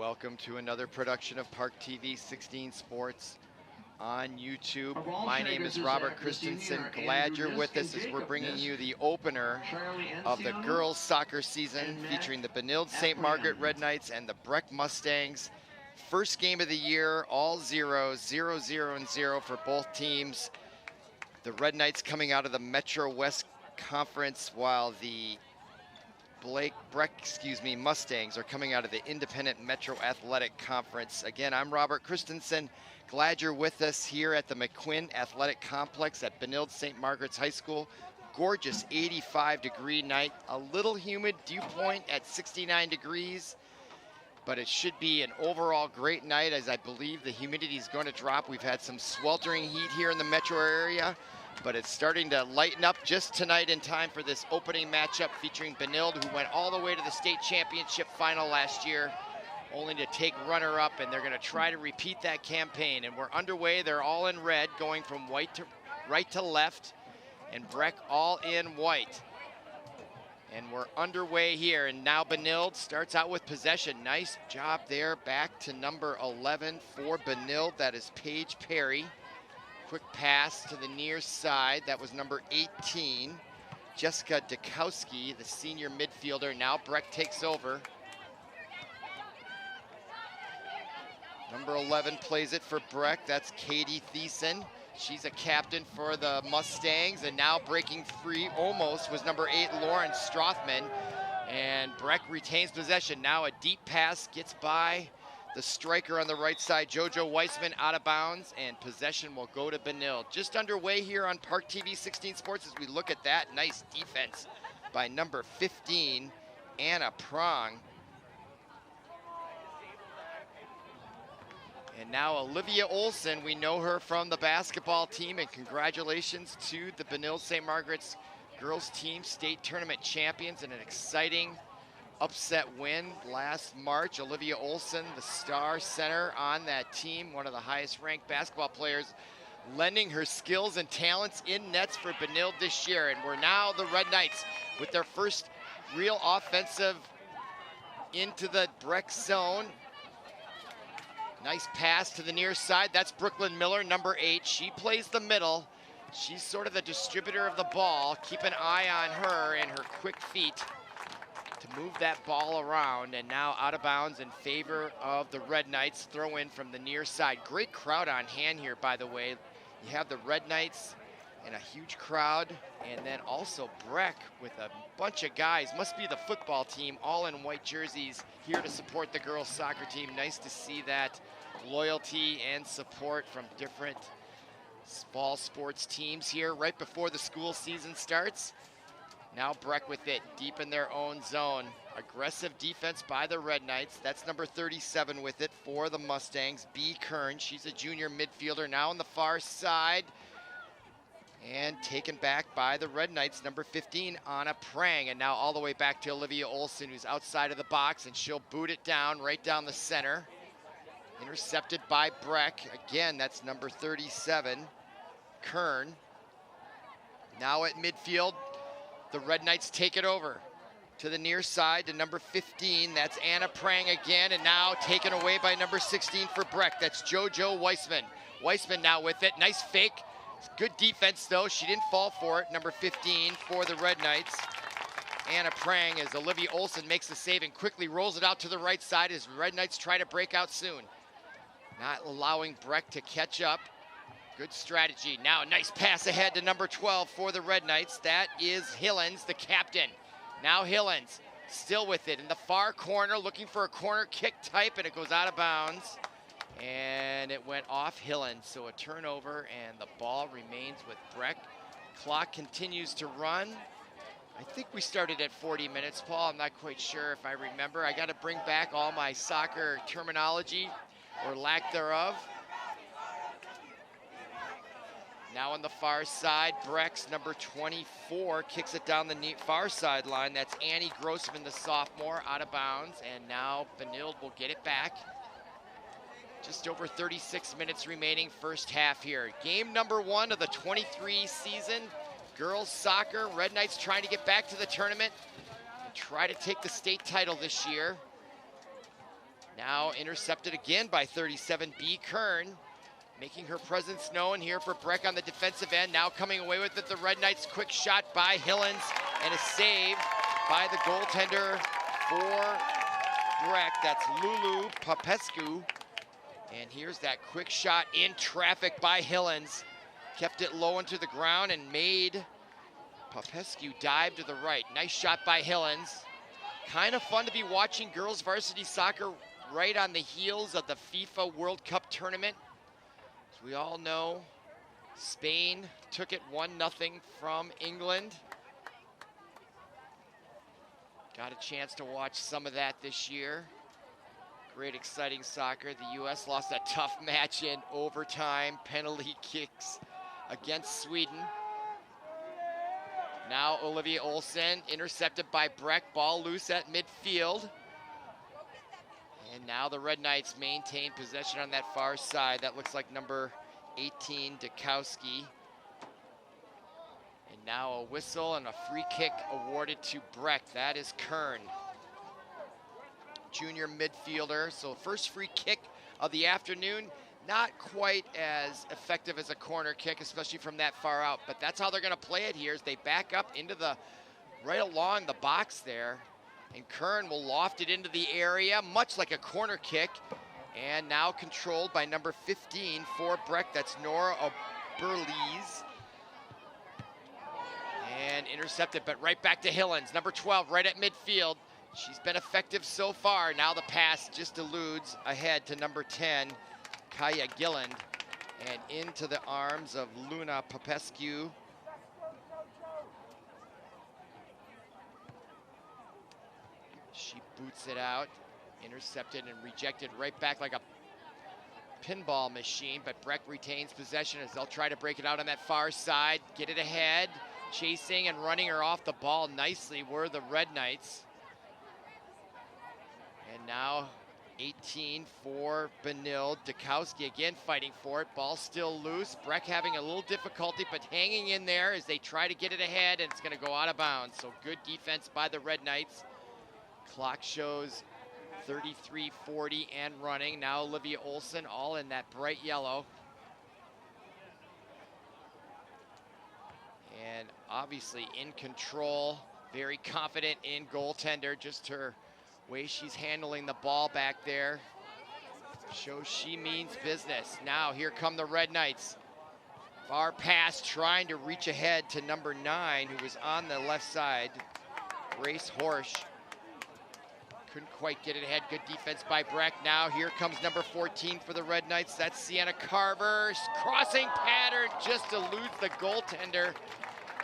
Welcome to another production of ParkTV 16 Sports on YouTube. My name is Robert Christensen. Glad you're with us as we're bringing you the opener of the girls soccer season featuring the Benilde-St. Margaret Red Knights and the Breck Mustangs. First game of the year, all zeros, 0-0 and 0 for both teams. The Red Knights coming out of the Metro West Conference, while the Mustangs are coming out of the Independent Metro Athletic Conference. Again, I'm Robert Christensen. Glad you're with us here at the McQuinn Athletic Complex at Benilde-St. Margaret's High School. Gorgeous 85-degree night, a little humid, dew point at 69 degrees, but it should be an overall great night, as I believe the humidity is going to drop. We've had some sweltering heat here in the metro area, but it's starting to lighten up just tonight in time for this opening matchup featuring Benilde, who went all the way to the state championship final last year, only to take runner-up, and they're going to try to repeat that campaign. And we're underway. They're all in red, going from white to right to left, and Breck all in white. And we're underway here, and now Benilde starts out with possession. Nice job there, back to number 11 for Benilde. That is Paige Perry. Quick pass to the near side. That was number 18, Jessica Dukowski, the senior midfielder. Now Breck takes over. Number 11 plays it for Breck. That's Katie Thiessen. She's a captain for the Mustangs, and now breaking free almost was number 8, Lauren Strothman. And Breck retains possession. Now a deep pass gets by the striker on the right side, JoJo Weissman, out of bounds, and possession will go to Benilde. Just underway here on ParkTV 16 Sports as we look at that nice defense by number 15, Anna Prong. And now Olivia Olson, we know her from the basketball team, and congratulations to the Benilde-St. Margaret's girls team, state tournament champions, and an exciting upset win last March. Olivia Olson, the star center on that team, one of the highest ranked basketball players, lending her skills and talents in nets for Benilde this year. And we're now the Red Knights with their first real offensive into the Breck zone. Nice pass to the near side. That's Brooklyn Miller, number 8. She plays the middle. She's sort of the distributor of the ball. Keep an eye on her and her quick feet to move that ball around. And now out of bounds in favor of the Red Knights. Throw in from the near side. Great crowd on hand here, by the way. You have the Red Knights and a huge crowd, and then also Breck with a bunch of guys. Must be the football team, all in white jerseys, here to support the girls soccer team. Nice to see that loyalty and support from different ball sports teams here right before the school season starts. Now Breck with it, deep in their own zone. Aggressive defense by the Red Knights. That's number 37 with it for the Mustangs, B. Kern. She's a junior midfielder now on the far side. And taken back by the Red Knights, number 15, Anna Prang. And now all the way back to Olivia Olson, who's outside of the box, and she'll boot it down, right down the center. Intercepted by Breck. Again, that's number 37, Kern. Now at midfield, the Red Knights take it over to the near side to number 15. That's Anna Prang again, and now taken away by number 16 for Breck. That's JoJo Weissman. Weissman now with it. Nice fake. Good defense, though. She didn't fall for it. Number 15 for the Red Knights, Anna Prang, as Olivia Olson makes the save and quickly rolls it out to the right side as the Red Knights try to break out soon. Not allowing Breck to catch up. Good strategy. Now a nice pass ahead to number 12 for the Red Knights. That is Hillens, the captain. Now Hillens still with it in the far corner, looking for a corner kick type, and it goes out of bounds. And it went off Hillens, so a turnover, and the ball remains with Breck. Clock continues to run. I think we started at 40 minutes, Paul. I'm not quite sure if I remember. I got to bring back all my soccer terminology, or lack thereof. Now on the far side, Breck's number 24 kicks it down the far sideline. That's Annie Grossman, the sophomore, out of bounds, and now Benilde will get it back. Just over 36 minutes remaining, first half here. Game number 1 of the 23 season. Girls soccer, Red Knights trying to get back to the tournament and try to take the state title this year. Now intercepted again by 37, B. Kern, making her presence known here for Breck on the defensive end. Now coming away with it, the Red Knights. Quick shot by Hillens, and a save by the goaltender for Breck. That's Lulu Popescu. And here's that quick shot in traffic by Hillens. Kept it low into the ground and made Popescu dive to the right. Nice shot by Hillens. Kind of fun to be watching girls varsity soccer right on the heels of the FIFA World Cup tournament. As we all know, Spain took it 1-0 from England. Got a chance to watch some of that this year. Great, exciting soccer. The U.S. lost a tough match in overtime, penalty kicks against Sweden. Now Olivia Olsen intercepted by Breck, ball loose at midfield. And now the Red Knights maintain possession on that far side. That looks like number 18, Dukowski. And now a whistle and a free kick awarded to Breck. That is Kern, junior midfielder. So first free kick of the afternoon. Not quite as effective as a corner kick, especially from that far out, but that's how they're gonna play it here, as they back up into the, right along the box there. And Kern will loft it into the area, much like a corner kick. And now controlled by number 15 for Breck, that's Nora Oberlies. And intercepted, but right back to Hillens, number 12, right at midfield. She's been effective so far. Now the pass just eludes ahead to number 10, Kaya Gilland, and into the arms of Luna Popescu. She boots it out, intercepted and rejected right back like a pinball machine, but Breck retains possession as they'll try to break it out on that far side, get it ahead. Chasing and running her off the ball nicely were the Red Knights. And now 18 for Benilde. Dukowski again fighting for it. Ball still loose. Breck having a little difficulty, but hanging in there as they try to get it ahead, and it's going to go out of bounds. So good defense by the Red Knights. Clock shows 33:40 and running. Now Olivia Olsen, all in that bright yellow. And obviously in control, very confident in goaltender. Just her way she's handling the ball back there shows she means business. Now here come the Red Knights. Far pass, trying to reach ahead to number 9, who was on the left side, Grace Horsch. Couldn't quite get it ahead. Good defense by Breck. Now here comes number 14 for the Red Knights. That's Sienna Carver. Crossing pattern just eludes the goaltender,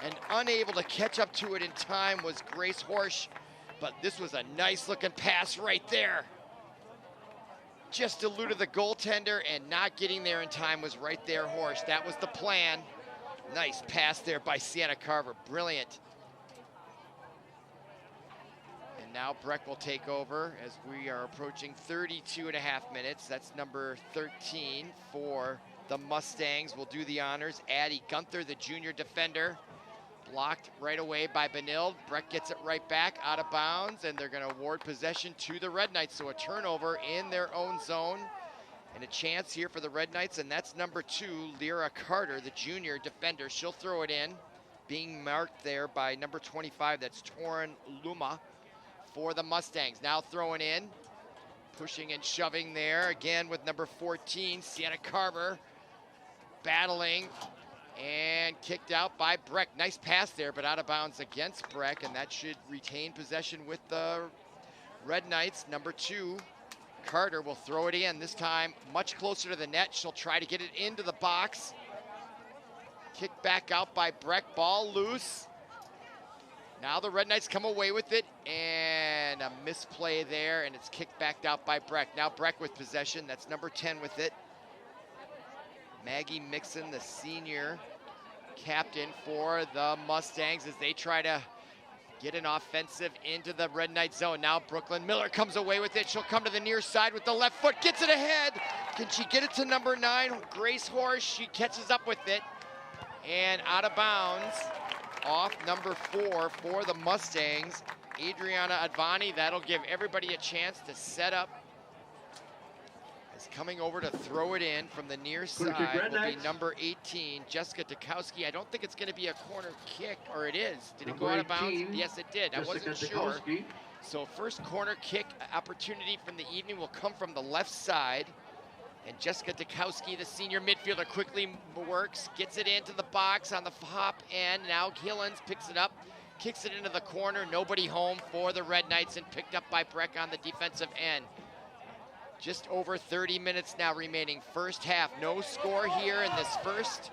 and unable to catch up to it in time was Grace Horsch. But this was a nice looking pass right there. Just eluded the goaltender, and not getting there in time was right there Horsch. That was the plan. Nice pass there by Sienna Carver. Brilliant. And now Breck will take over as we are approaching 32.5 minutes. That's number 13 for the Mustangs. Will do the honors. Addie Gunther, the junior defender. Blocked right away by Benilde. Breck gets it right back out of bounds, and they're going to award possession to the Red Knights. So a turnover in their own zone, and a chance here for the Red Knights, and that's number 2, Lyra Carter, the junior defender. She'll throw it in, being marked there by number 25. That's Torin Luma for the Mustangs. Now throwing in, pushing and shoving there again with number 14, Sienna Carver, battling. And kicked out by Breck. Nice pass there, but out of bounds against Breck, and that should retain possession with the Red Knights. Number 2, Carter, will throw it in, this time much closer to the net. She'll try to get it into the box. Kicked back out by Breck, ball loose. Now the Red Knights come away with it, and a misplay there, and it's kicked back out by Breck. Now Breck with possession, that's number 10 with it. Maggie Mixon, the senior captain for the Mustangs, as they try to get an offensive into the Red Knight zone. Now Brooklyn Miller comes away with it. She'll come to the near side with the left foot, gets it ahead. Can she get it to number 9, Grace Horsch? She catches up with it, and out of bounds off number 4 for the Mustangs, Adriana Advani. That'll give everybody a chance to set up Coming over to throw it in from the near side will be number 18, Jessica Dukowski. I don't think it's going to be a corner kick, or it is. Did it go out of bounds? Yes, it did. I wasn't sure. So first corner kick opportunity from the evening will come from the left side. And Jessica Dukowski, the senior midfielder, quickly works, gets it into the box on the hop end. Now Gillens picks it up, kicks it into the corner. Nobody home for the Red Knights, and picked up by Breck on the defensive end. Just over 30 minutes now remaining. First half, no score here in this first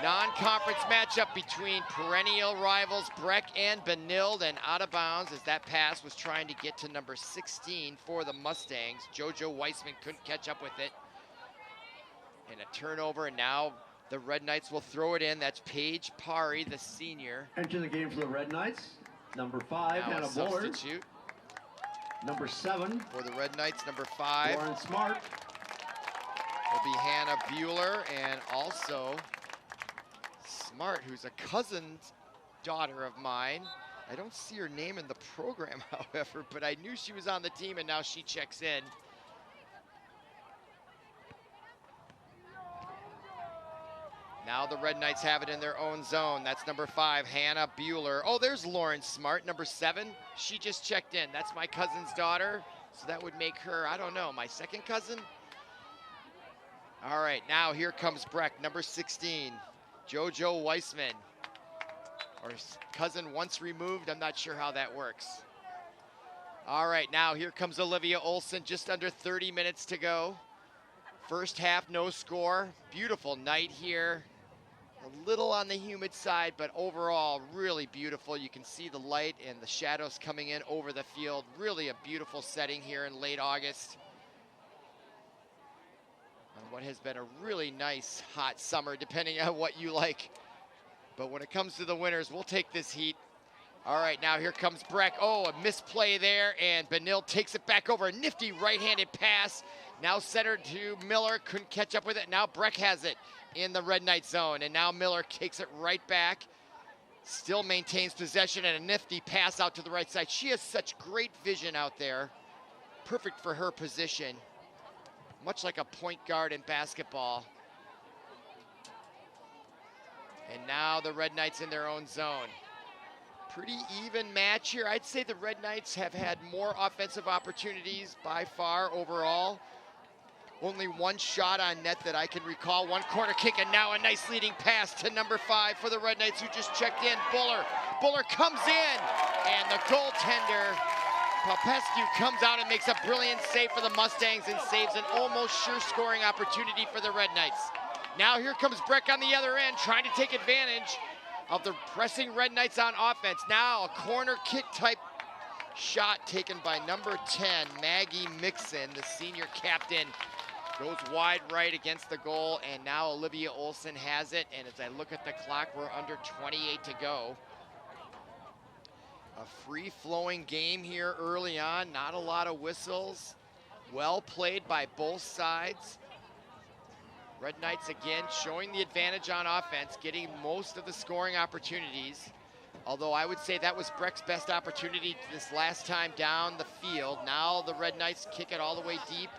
non-conference matchup between perennial rivals Breck and Benilde, and out of bounds as that pass was trying to get to number 16 for the Mustangs. JoJo Weissman couldn't catch up with it. And a turnover, and now the Red Knights will throw it in. That's Paige Pari, the senior. Enter the game for the Red Knights, number 5, now Hannah a substitute. Number 7. For the Red Knights, number 5. Lauren Smart. Will be Hannah Bueller, and also Smart, who's a cousin's daughter of mine. I don't see her name in the program, however, but I knew she was on the team, and now she checks in. Now the Red Knights have it in their own zone. That's number 5, Hannah Bueller. Oh, there's Lauren Smart, number 7. She just checked in. That's my cousin's daughter, so that would make her, I don't know, my second cousin? All right, now here comes Breck, number 16, JoJo Weissman. Or cousin once removed, I'm not sure how that works. All right, now here comes Olivia Olson, just under 30 minutes to go. First half, no score. Beautiful night here. A little on the humid side, but overall really beautiful. You can see the light and the shadows coming in over the field. Really a beautiful setting here in late August on what has been a really nice hot summer, depending on what you like. But when it comes to the winners, we'll take this heat. All right, now here comes Breck. Oh, a misplay there, and Benilde takes it back over. A nifty right-handed pass. Now centered to Miller, couldn't catch up with it. Now Breck has it in the Red Knight zone, and now Miller kicks it right back. Still maintains possession, and a nifty pass out to the right side. She has such great vision out there. Perfect for her position. Much like a point guard in basketball. And now the Red Knights in their own zone. Pretty even match here. I'd say the Red Knights have had more offensive opportunities by far overall. Only one shot on net that I can recall. One corner kick, and now a nice leading pass to number 5 for the Red Knights, who just checked in. Buller comes in, and the goaltender, Popescu, comes out and makes a brilliant save for the Mustangs and saves an almost sure scoring opportunity for the Red Knights. Now here comes Breck on the other end, trying to take advantage of the pressing Red Knights on offense. Now a corner kick type shot taken by number 10, Maggie Mixon, the senior captain. Goes wide right against the goal, and now Olivia Olson has it. And as I look at the clock, we're under 28 to go. A free-flowing game here early on, not a lot of whistles. Well played by both sides. Red Knights again showing the advantage on offense, getting most of the scoring opportunities. Although I would say that was Breck's best opportunity this last time down the field. Now the Red Knights kick it all the way deep.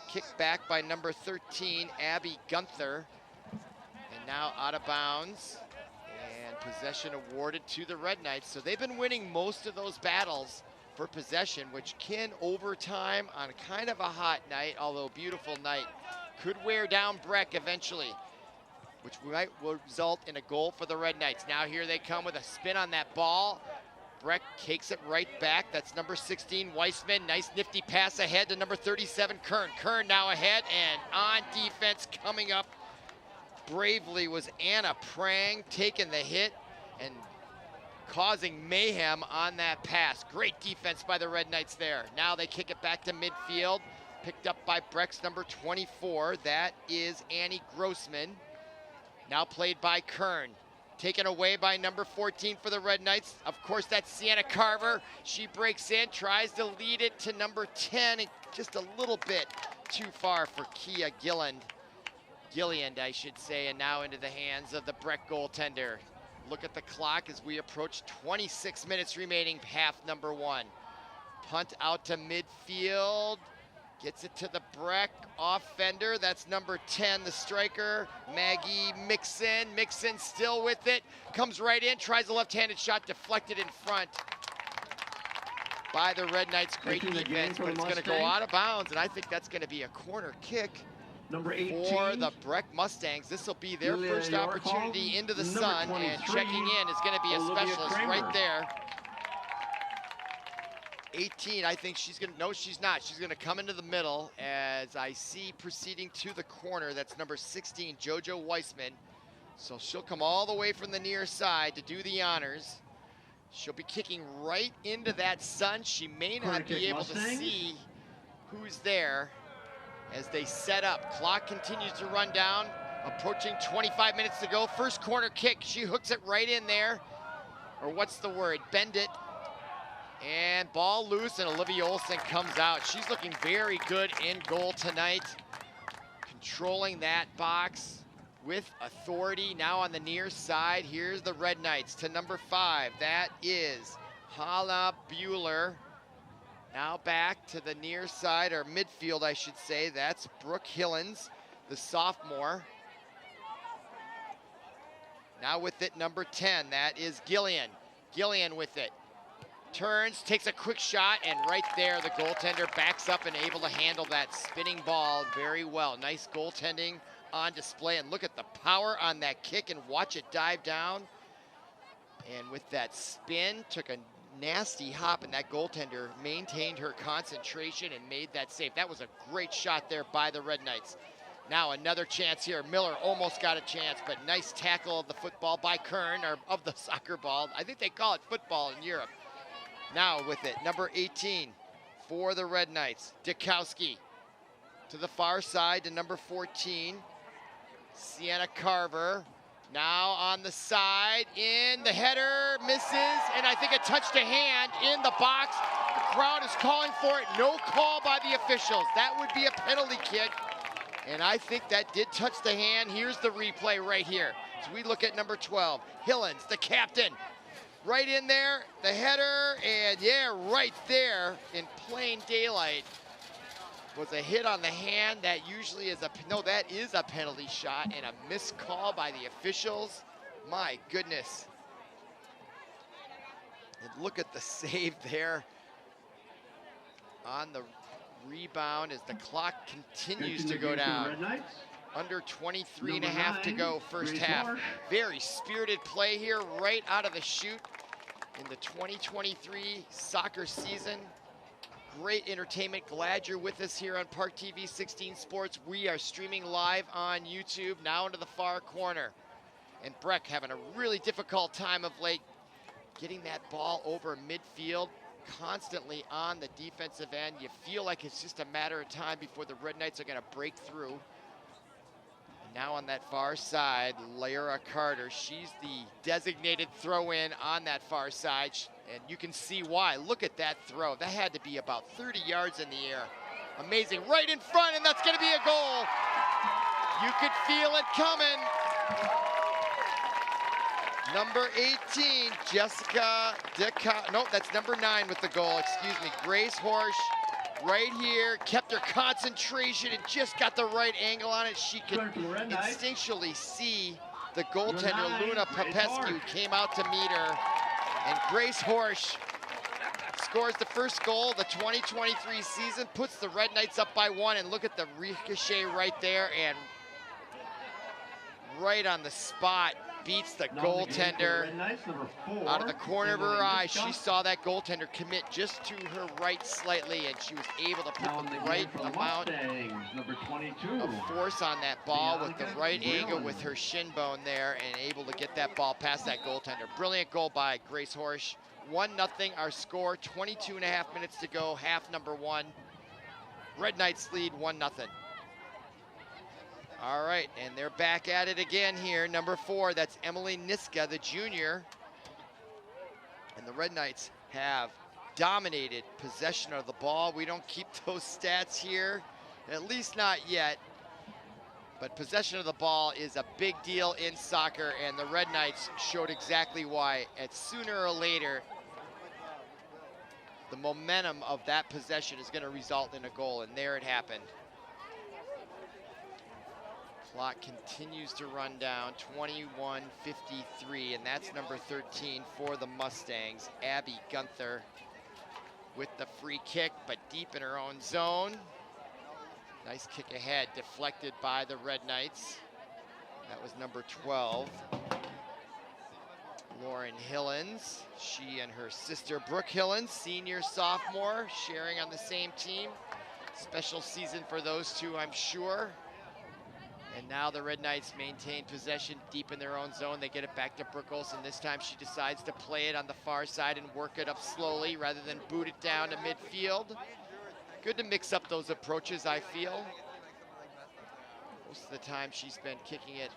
Kicked back by number 13, Abby Gunther. And now out of bounds. And possession awarded to the Red Knights. So they've been winning most of those battles for possession, which can, over time, on kind of a hot night, although beautiful night, could wear down Breck eventually, which will result in a goal for the Red Knights. Now here they come with a spin on that ball. Breck takes it right back. That's number 16, Weissman. Nice nifty pass ahead to number 37, Kern. Kern now ahead, and on defense coming up bravely was Anna Prang, taking the hit and causing mayhem on that pass. Great defense by the Red Knights there. Now they kick it back to midfield. Picked up by Breck's number 24. That is Annie Grossman. Now played by Kern. Taken away by number 14 for the Red Knights. Of course, that's Sienna Carver. She breaks in, tries to lead it to number 10, and just a little bit too far for Kia Gilliand, I should say, and now into the hands of the Breck goaltender. Look at the clock as we approach 26 minutes remaining, half number 1. Punt out to midfield. Gets it to the Breck off-fender. That's number 10, the striker, Maggie Mixon. Mixon still with it. Comes right in, tries a left-handed shot, deflected in front by the Red Knights. Great defense, but it's going to go out of bounds, and I think that's going to be a corner kick Number 18, for the Breck Mustangs. This will be their first opportunity into the sun, and checking in is going to be a specialist right there. 18, I think she's gonna, no, she's not. She's gonna come into the middle as I see proceeding to the corner. That's number 16, JoJo Weissman. So she'll come all the way from the near side to do the honors. She'll be kicking right into that sun. She may not be able to see who's there as they set up. Clock continues to run down, approaching 25 minutes to go. First corner kick, she hooks it right in there. Or what's the word, bend it. And ball loose, and Olivia Olsen comes out. She's looking very good in goal tonight. Controlling that box with authority. Now on the near side, here's the Red Knights to number 5. That is Hala Bueller. Now back to the near side, or midfield, I should say. That's Brooke Hillens, the sophomore. Now with it, number 10, that is Gillian. Gillian with it. Turns, takes a quick shot, and right there, the goaltender backs up and able to handle that spinning ball very well. Nice goaltending on display, and look at the power on that kick and watch it dive down. And with that spin, took a nasty hop, and that goaltender maintained her concentration and made that save. That was a great shot there by the Red Knights. Now another chance here. Miller almost got a chance, but nice tackle of the football by Kern, or of the soccer ball. I think they call it football in Europe. Now with it, number 18 for the Red Knights, Dikowski. To the far side to number 14, Sienna Carver. Now on the side, in the header, misses, and I think it touched a hand in the box. The crowd is calling for it, no call by the officials. That would be a penalty kick, and I think that did touch the hand. Here's the replay right here. So we look at number 12, Hillens, the captain. Right in there, the header, and yeah, right there in plain daylight was a hit on the hand. That usually is that is a penalty shot, and a missed call by the officials. My goodness. And look at the save there on the rebound as the clock continues to go down. Under 23 and a half to go, first half. Very spirited play here right out of the chute in the 2023 soccer season. Great entertainment. Glad you're with us here on ParkTV 16 Sports. We are streaming live on YouTube, now into the far corner. And Breck having a really difficult time of late getting that ball over midfield, constantly on the defensive end. You feel like it's just a matter of time before the Red Knights are going to break through. Now on that far side, Lyra Carter, she's the designated throw-in on that far side, and you can see why. Look at that throw. That had to be about 30 yards in the air. Amazing, right in front, and that's gonna be a goal. You could feel it coming. Number 18, Jessica no, that's number 9 with the goal, excuse me. Grace Horsch. Right here, kept her concentration and just got the right angle on it. She could instinctually see the goaltender, Luna Popescu, came out to meet her. And Grace Horsch scores the first goal of the 2023 season, puts the Red Knights up by 1, and look at the ricochet right there, and right on the spot, beats the goaltender out of the corner of her eye. She saw that goaltender commit just to her right slightly, and she was able to put the right amount of force on that ball with the right angle with her shin bone there, and able to get that ball past that goaltender. Brilliant goal by Grace Horsch. 1-0 our score, 22 and a half minutes to go, half number 1. Red Knights lead 1-0. All right, and they're back at it again here. Number 4, that's Emily Niska, the junior. And the Red Knights have dominated possession of the ball. We don't keep those stats here, at least not yet. But possession of the ball is a big deal in soccer, and the Red Knights showed exactly why. At sooner or later, the momentum of that possession is going to result in a goal, and there it happened. Clock continues to run down, 21:53, and that's number 13 for the Mustangs, Abby Gunther, with the free kick, but deep in her own zone. Nice kick ahead, deflected by the Red Knights. That was number 12. Lauren Hillens, she and her sister Brooke Hillens, senior, sophomore, sharing on the same team. Special season for those two, I'm sure. And now the Red Knights maintain possession deep in their own zone. They get it back to Brooke Olsen. This time she decides to play it on the far side and work it up slowly rather than boot it down to midfield. Good to mix up those approaches, I feel. Most of the time she's been kicking it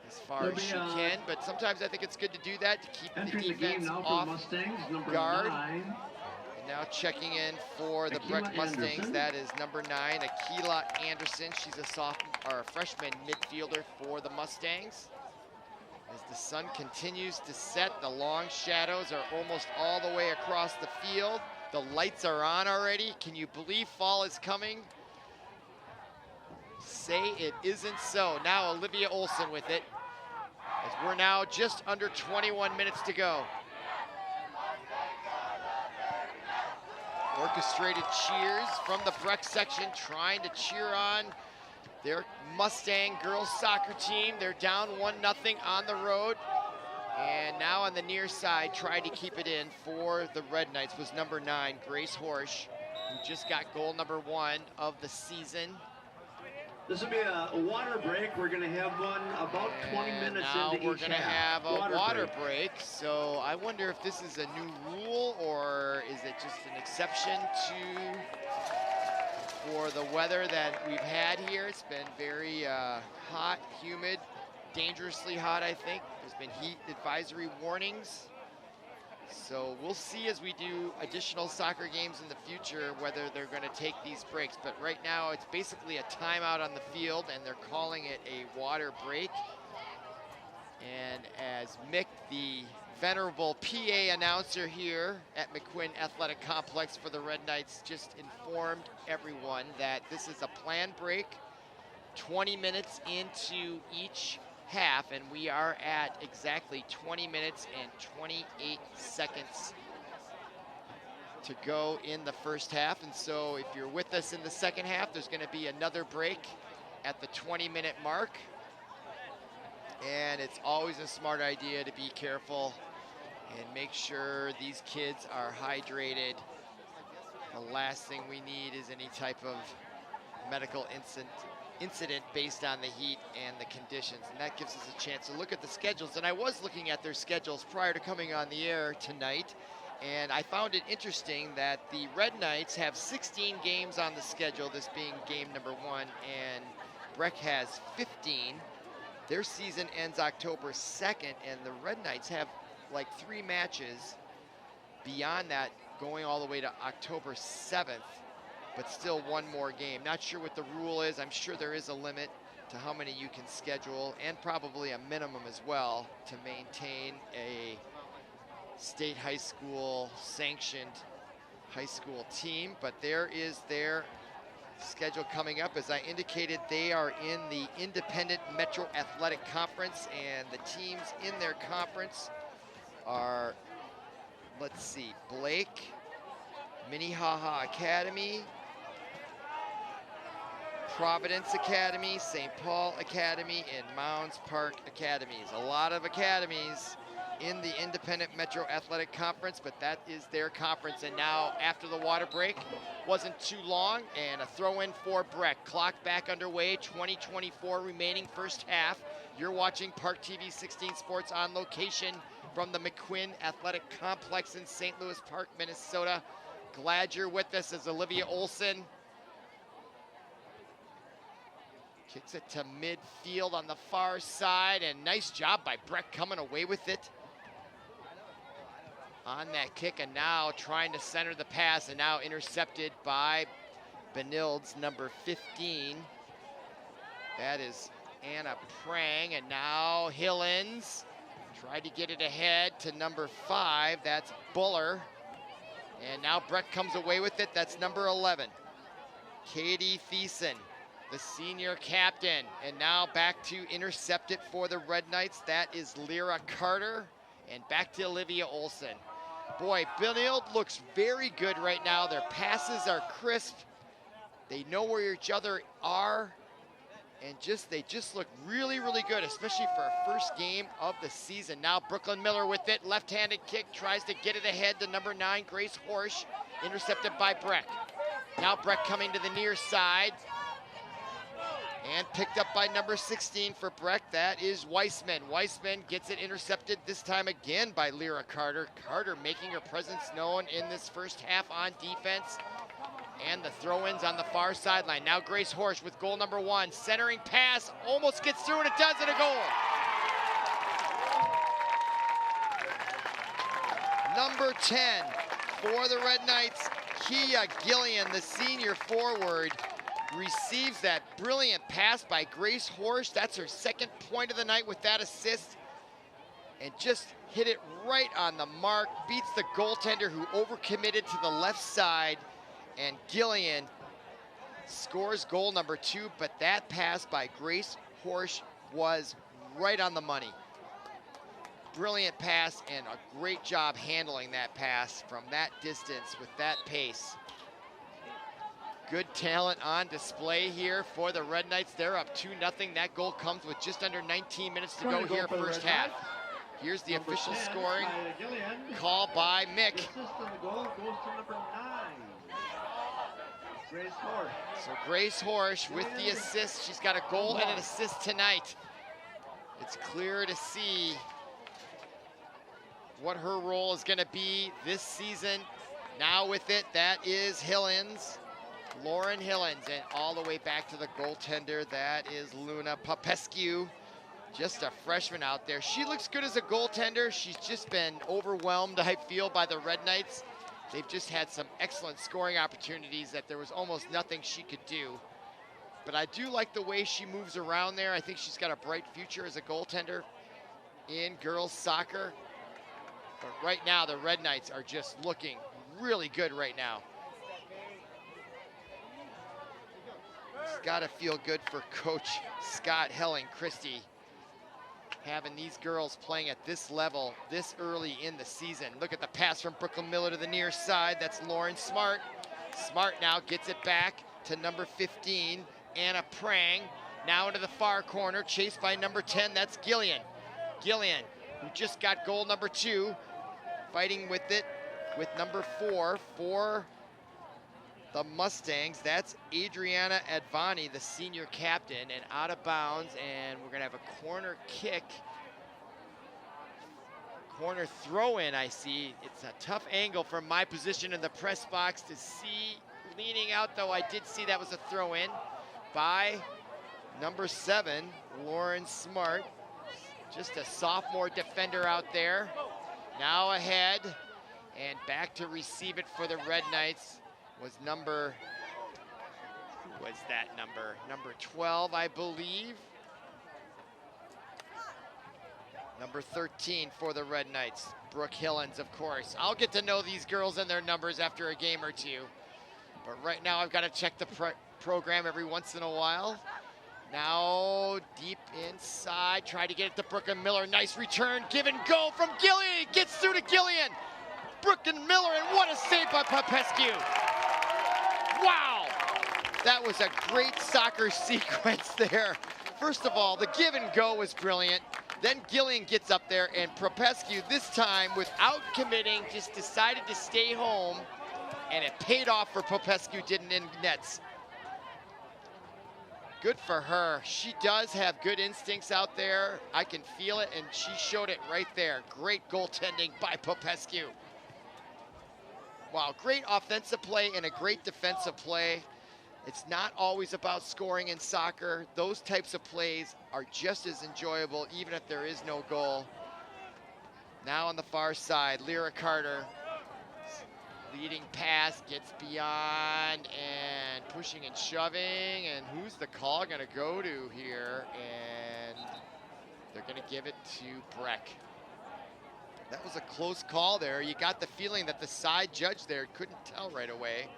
as far as she can, but sometimes I think it's good to do that to keep the defense off Mustangs, guard. 9. And now checking in for the Breck Mustangs, that is number 9, Akila Anderson. She's a sophomore or a freshman midfielder for the Mustangs. As the sun continues to set, the long shadows are almost all the way across the field. The lights are on already. Can you believe fall is coming? Say it isn't so. Now Olivia Olsen with it, as we're now just under 21 minutes to go. Orchestrated cheers from the Breck section, trying to cheer on their Mustang girls soccer team. They're down 1-0 on the road. And now on the near side, trying to keep it in for the Red Knights was number 9, Grace Horsch, who just got goal number 1 of the season. This will be a water break. We're going to have one about 20 minutes into each half. Now we're going to have a water break. So I wonder if this is a new rule or is it just an exception for the weather that we've had here. It's been very hot, humid, dangerously hot, I think. There's been heat advisory warnings. So we'll see as we do additional soccer games in the future whether they're going to take these breaks. But right now it's basically a timeout on the field and they're calling it a water break. And as Mick, the venerable PA announcer here at McQuinn Athletic Complex for the Red Knights, just informed everyone that this is a planned break, 20 minutes into each half, and we are at exactly 20 minutes and 28 seconds to go in the first half. And so if you're with us in the second half, there's going to be another break at the 20-minute mark. And it's always a smart idea to be careful and make sure these kids are hydrated. The last thing we need is any type of medical incident based on the heat and the conditions, and that gives us a chance to look at the schedules. And I was looking at their schedules prior to coming on the air tonight, and I found it interesting that the Red Knights have 16 games on the schedule, this being game number 1, and Breck has 15. Their season ends October 2nd, and the Red Knights have like 3 matches beyond that going all the way to October 7th. But still one more game. Not sure what the rule is. I'm sure there is a limit to how many you can schedule, and probably a minimum as well to maintain a state high school sanctioned high school team. But there is their schedule coming up. As I indicated, they are in the Independent Metro Athletic Conference, and the teams in their conference are, let's see, Blake, Minnehaha Academy, Providence Academy, St. Paul Academy, and Mounds Park Academies. A lot of academies in the Independent Metro Athletic Conference, but that is their conference. And now after the water break, wasn't too long, and a throw in for Breck. Clock back underway, 20:24 remaining first half. You're watching ParkTV 16 Sports on location from the McQuinn Athletic Complex in St. Louis Park, Minnesota. Glad you're with us as Olivia Olsen kicks it to midfield on the far side, and nice job by Breck coming away with it on that kick, and now trying to center the pass, and now intercepted by Benilde's number 15. That is Anna Prang, and now Hillens tried to get it ahead to number 5. That's Buller. And now Breck comes away with it. That's number 11. Katie Thiessen, the senior captain. And now back to intercept it for the Red Knights. That is Lyra Carter. And back to Olivia Olson. Boy, Benilde looks very good right now. Their passes are crisp. They know where each other are. And they just look really, really good, especially for a first game of the season. Now Brooklyn Miller with it, left-handed kick, tries to get it ahead to number 9, Grace Horsch, intercepted by Breck. Now Breck coming to the near side, and picked up by number 16 for Breck. That is Weissman. Weissman gets it intercepted this time again by Lyra Carter. Carter making her presence known in this first half on defense. And the throw-ins on the far sideline. Now Grace Horsch with goal number 1. Centering pass, almost gets through, and it does, and a goal. Number 10 for the Red Knights, Kia Gillian, the senior forward, receives that brilliant pass by Grace Horsch. That's her second point of the night with that assist. And just hit it right on the mark. Beats the goaltender who overcommitted to the left side. And Gillian scores goal number 2, but that pass by Grace Horsch was right on the money. Brilliant pass and a great job handling that pass from that distance with that pace. Good talent on display here for the Red Knights. They're up 2-0. That goal comes with just under 19 minutes to go here first half. Here's the official scoring call by Mick. The assist on the goal goes to number 9. Grace Horsch. So Grace Horsch with the assist. She's got a goal and an assist tonight. It's clear to see what her role is going to be this season. Now with it, that is Hillens, Lauren Hillens, and all the way back to the goaltender, that is Luna Popescu. Just a freshman out there. She looks good as a goaltender. She's just been overwhelmed, I feel, by the Red Knights. They've just had some excellent scoring opportunities that there was almost nothing she could do. But I do like the way she moves around there. I think she's got a bright future as a goaltender in girls soccer. But right now, the Red Knights are just looking really good right now. It's got to feel good for Coach Scott Helling Christie, having these girls playing at this level this early in the season. Look at the pass from Brooklyn Miller to the near side. That's Lauren Smart. Smart now gets it back to number 15, Anna Prang. Now into the far corner, chased by number 10, that's Gillian. Gillian, who just got goal number 2, fighting with it with number 4 for the Mustangs. That's Adriana Advani, the senior captain, and out of bounds, and we're gonna have a corner kick. Corner throw-in, I see. It's a tough angle from my position in the press box to see. Leaning out, though, I did see that was a throw-in by number 7, Lauren Smart. Just a sophomore defender out there. Now ahead, and back to receive it for the Red Knights was number, who was that number? Number 12, I believe. Number 13 for the Red Knights, Brooke Hillens, of course. I'll get to know these girls and their numbers after a game or two. But right now, I've got to check the program every once in a while. Now, deep inside, try to get it to Brooklyn Miller. Nice return, give and go from Gillian. Gets through to Gillian. Brooklyn Miller, and what a save by Popescu. Wow, that was a great soccer sequence there. First of all, the give and go was brilliant. Then Gillian gets up there, and Popescu, this time, without committing, just decided to stay home, and it paid off for Popescu, didn't in nets. Good for her. She does have good instincts out there. I can feel it, and she showed it right there. Great goaltending by Popescu. Wow, great offensive play and a great defensive play. It's not always about scoring in soccer. Those types of plays are just as enjoyable, even if there is no goal. Now on the far side, Lyra Carter. Leading pass, gets beyond, and pushing and shoving, and who's the call gonna go to here? And they're gonna give it to Breck. That was a close call there. You got the feeling that the side judge there couldn't tell right away.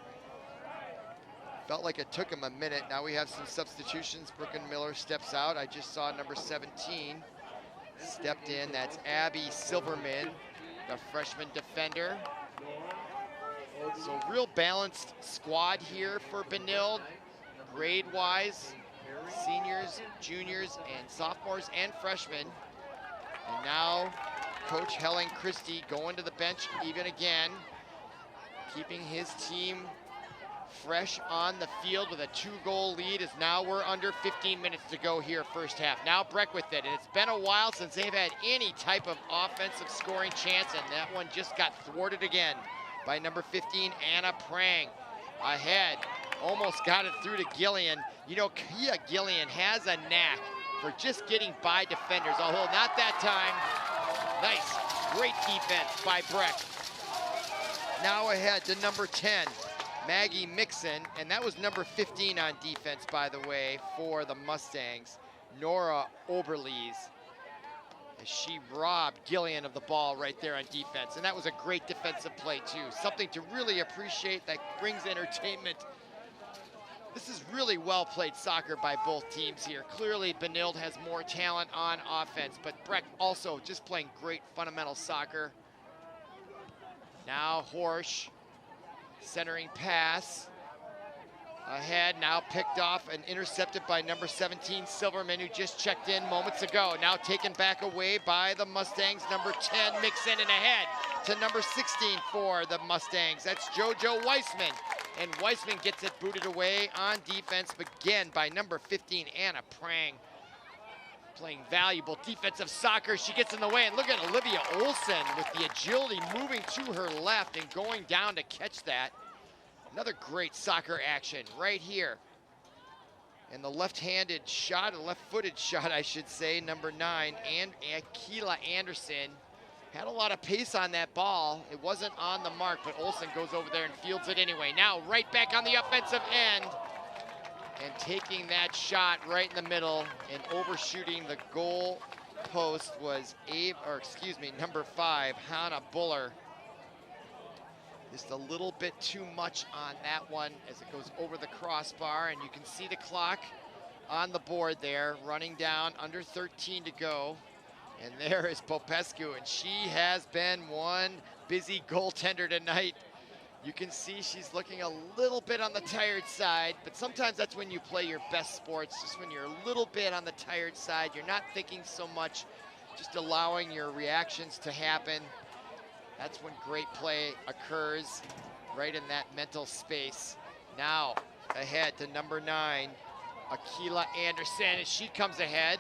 Felt like it took him a minute. Now we have some substitutions. Brooklyn Miller steps out. I just saw number 17 stepped in. That's Abby Silverman, the freshman defender. So real balanced squad here for Benilde, grade-wise. Seniors, juniors, and sophomores and freshmen. And now Coach Helen Christie going to the bench even again, keeping his team fresh on the field with a 2-goal lead, as now we're under 15 minutes to go here first half. Now Breck with it, and it's been a while since they've had any type of offensive scoring chance, and that one just got thwarted again by number 15, Anna Prang. Ahead, almost got it through to Gillian. You know, Kia Gillian has a knack for just getting by defenders. Although not that time. Nice, great defense by Breck. Now ahead to number 10, Maggie Mixon, and that was number 15 on defense, by the way, for the Mustangs, Nora Oberlies, as she robbed Gillian of the ball right there on defense. And that was a great defensive play too. Something to really appreciate that brings entertainment. This is really well played soccer by both teams here. Clearly Benilde has more talent on offense, but Breck also just playing great fundamental soccer. Now Horsch, centering pass. Ahead, now picked off and intercepted by number 17, Silverman, who just checked in moments ago. Now taken back away by the Mustangs. Number 10, Mixon, and ahead to number 16 for the Mustangs. That's JoJo Weissman. And Weissman gets it booted away on defense, again by number 15, Anna Prang. Playing valuable defensive soccer. She gets in the way, and look at Olivia Olsen with the agility moving to her left and going down to catch that. Another great soccer action right here. And the left-handed shot, a left-footed shot, I should say, number 9, and Akila Anderson had a lot of pace on that ball. It wasn't on the mark, but Olsen goes over there and fields it anyway. Now right back on the offensive end, and taking that shot right in the middle and overshooting the goal post was number 5, Hannah Buller. Just a little bit too much on that one as it goes over the crossbar, and you can see the clock on the board there, running down, under 13 to go. And there is Popescu, and she has been one busy goaltender tonight. You can see she's looking a little bit on the tired side, but sometimes that's when you play your best sports, just when you're a little bit on the tired side. You're not thinking so much, just allowing your reactions to happen. That's when great play occurs, right in that mental space. Now ahead to number 9, Akila Anderson, as she comes ahead.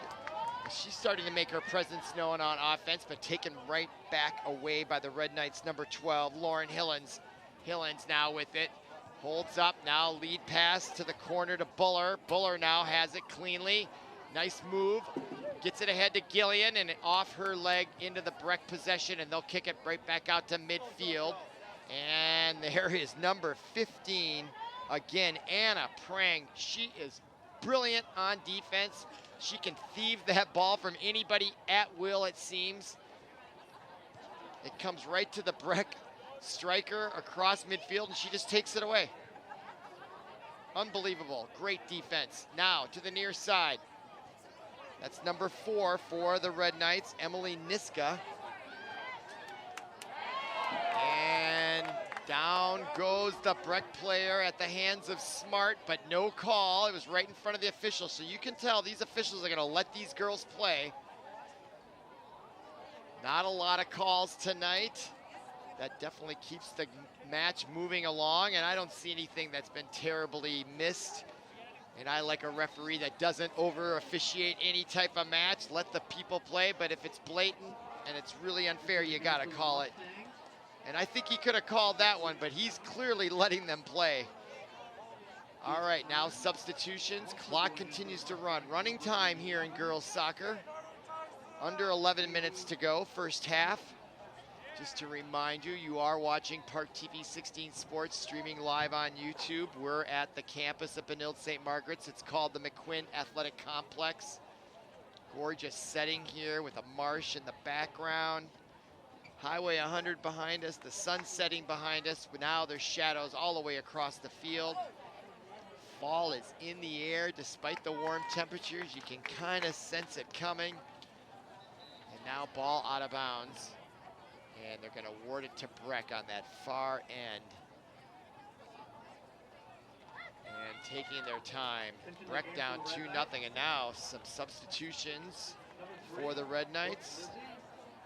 She's starting to make her presence known on offense, but taken right back away by the Red Knights, number 12, Lauren Hillens. Hillens now with it, holds up, now lead pass to the corner to Buller. Buller now has it cleanly. Nice move, gets it ahead to Gillian, and off her leg into the Breck possession, and they'll kick it right back out to midfield. And there is number 15, again, Anna Prang. She is brilliant on defense. She can thieve that ball from anybody at will, it seems. It comes right to the Breck striker across midfield, and she just takes it away. Unbelievable, great defense. Now to the near side. That's number 4 for the Red Knights, Emily Niska. And down goes the Breck player at the hands of Smart, but no call. It was right in front of the official, so you can tell these officials are gonna let these girls play. Not a lot of calls tonight. That definitely keeps the match moving along, and I don't see anything that's been terribly missed. And I like a referee that doesn't over officiate any type of match. Let the people play, but if it's blatant and it's really unfair, you gotta call it. And I think he could have called that one, but he's clearly letting them play. All right, now substitutions. Clock continues to run. Running time here in girls soccer. Under 11 minutes to go, first half. Just to remind you, you are watching ParkTV 16 Sports, streaming live on YouTube. We're at the campus of Benilde-St. Margaret's. It's called the McQuinn Athletic Complex. Gorgeous setting here with a marsh in the background. Highway 100 behind us, the sun setting behind us, but now there's shadows all the way across the field. Fall is in the air despite the warm temperatures. You can kind of sense it coming. And now ball out of bounds. And they're gonna award it to Breck on that far end. And taking their time. Breck down 2-0, and now some substitutions for the Red Knights.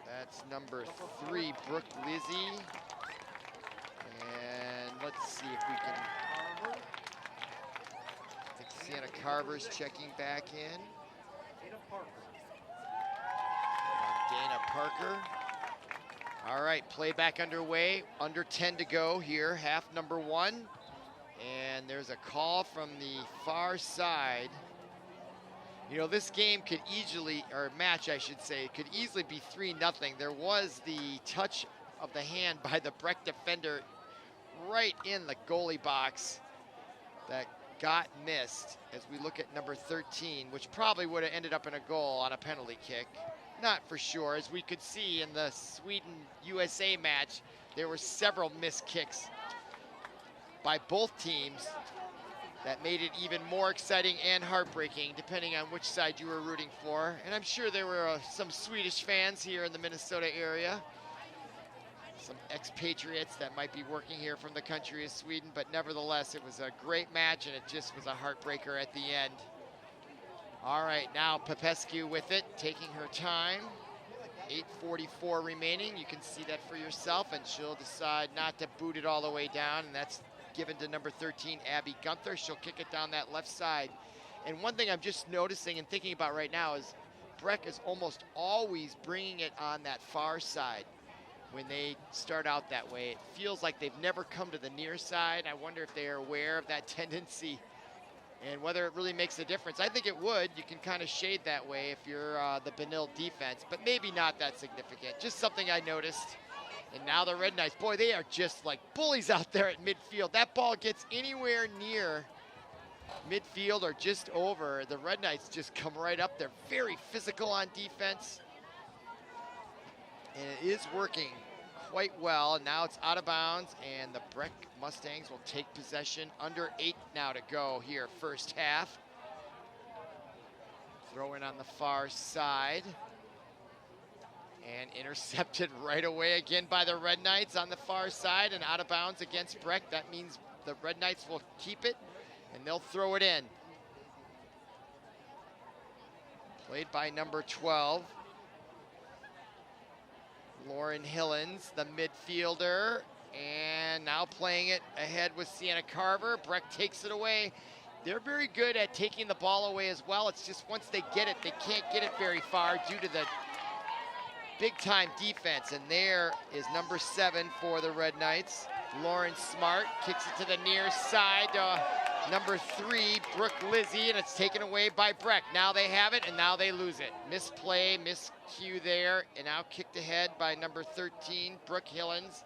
That's number 3, Brooke Lizzie. And let's see if we can, I think Sienna Carver's checking back in. Dana Parker. All right, play back underway. Under 10 to go here, half number 1. And there's a call from the far side. You know, this game could easily, or match I should say, could easily be 3-0. There was the touch of the hand by the Breck defender right in the goalie box that got missed as we look at number 13, which probably would have ended up in a goal on a penalty kick. Not for sure, as we could see in the Sweden-USA match, there were several missed kicks by both teams that made it even more exciting and heartbreaking, depending on which side you were rooting for. And I'm sure there were some Swedish fans here in the Minnesota area, some expatriates that might be working here from the country of Sweden, but nevertheless, it was a great match, and it just was a heartbreaker at the end. All right, now Popescu with it, taking her time. 8:44 remaining. You can see that for yourself, and she'll decide not to boot it all the way down, and that's given to number 13, Abby Gunther. She'll kick it down that left side. And one thing I'm just noticing and thinking about right now is Breck is almost always bringing it on that far side when they start out that way. It feels like they've never come to the near side. I wonder if they're aware of that tendency and whether it really makes a difference. I think it would. You can kind of shade that way if you're the Benilde defense, but maybe not that significant. Just something I noticed. And now the Red Knights, boy, they are just like bullies out there at midfield. That ball gets anywhere near midfield or just over, the Red Knights just come right up. They're very physical on defense. And it is working quite well. Now it's out of bounds, and the Breck Mustangs will take possession. Under 8 now to go here, first half. Throw in on the far side. And intercepted right away again by the Red Knights on the far side and out of bounds against Breck. That means the Red Knights will keep it and they'll throw it in. Played by number 12. Lauren Hillens, the midfielder, and now playing it ahead with Sienna Carver. Breck takes it away. They're very good at taking the ball away as well. It's just once they get it, they can't get it very far due to the big-time defense, and there is number 7 for the Red Knights. Lauren Smart kicks it to the near side. Number 3, Brooke Lizzie, and it's taken away by Breck. Now they have it, and now they lose it. Misplay, miscue there, and now kicked ahead by number 13, Brooke Hillens.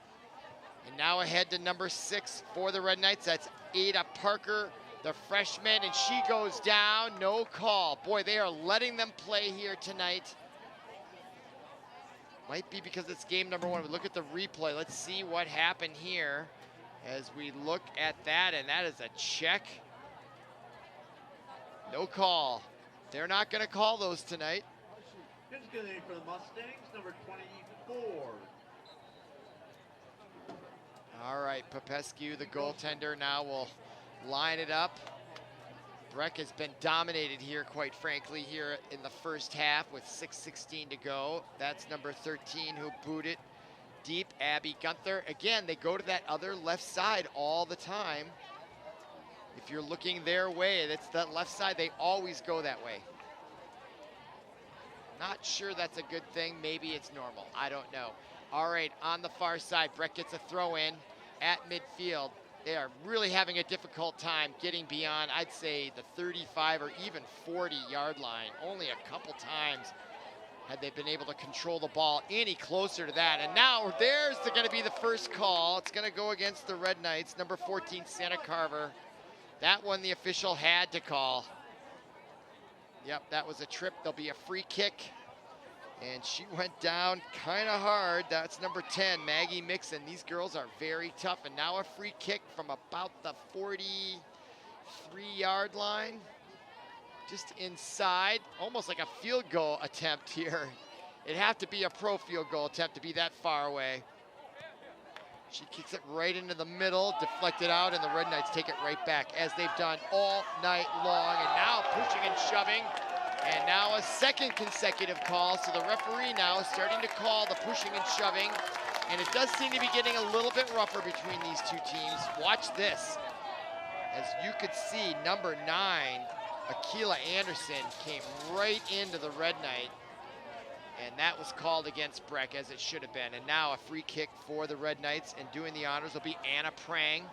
And now ahead to number 6 for the Red Knights. That's Ada Parker, the freshman, and she goes down. No call. Boy, they are letting them play here tonight. Might be because it's game number 1. But look at the replay. Let's see what happened here as we look at that, and that is a check. No call. They're not going to call those tonight. Good game for the Mustangs, number 24. All right, Popescu, the goaltender, now will line it up. Breck has been dominated here, quite frankly, here in the first half with 6:16 to go. That's number 13 who booted deep, Abby Gunther. Again, they go to that other left side all the time. If you're looking their way, that's that left side, they always go that way. Not sure that's a good thing. Maybe it's normal. I don't know. All right, on the far side, Breck gets a throw in at midfield. They are really having a difficult time getting beyond, I'd say, the 35 or even 40-yard line. Only a couple times had they been able to control the ball any closer to that. And now there's going to be the first call. It's going to go against the Red Knights, number 14, Sienna Carver. That one the official had to call. Yep, that was a trip. There'll be a free kick And she went down kind of hard. That's number 10, Maggie Mixon. These girls are very tough. And now a free kick from about the 43-yard line. Just inside, almost like a field goal attempt here. It'd have to be a pro field goal attempt to be that far away. She kicks it right into the middle, deflected out, and the Red Knights take it right back, as they've done all night long. And now pushing and shoving, and now a second consecutive call. So the referee now is starting to call the pushing and shoving, and it does seem to be getting a little bit rougher between these two teams. Watch this. As you could see, number 9, Akila Anderson, came right into the Red Knight, and that was called against Breck, as it should have been. And now a free kick for the Red Knights, and doing the honors will be Anna Prang.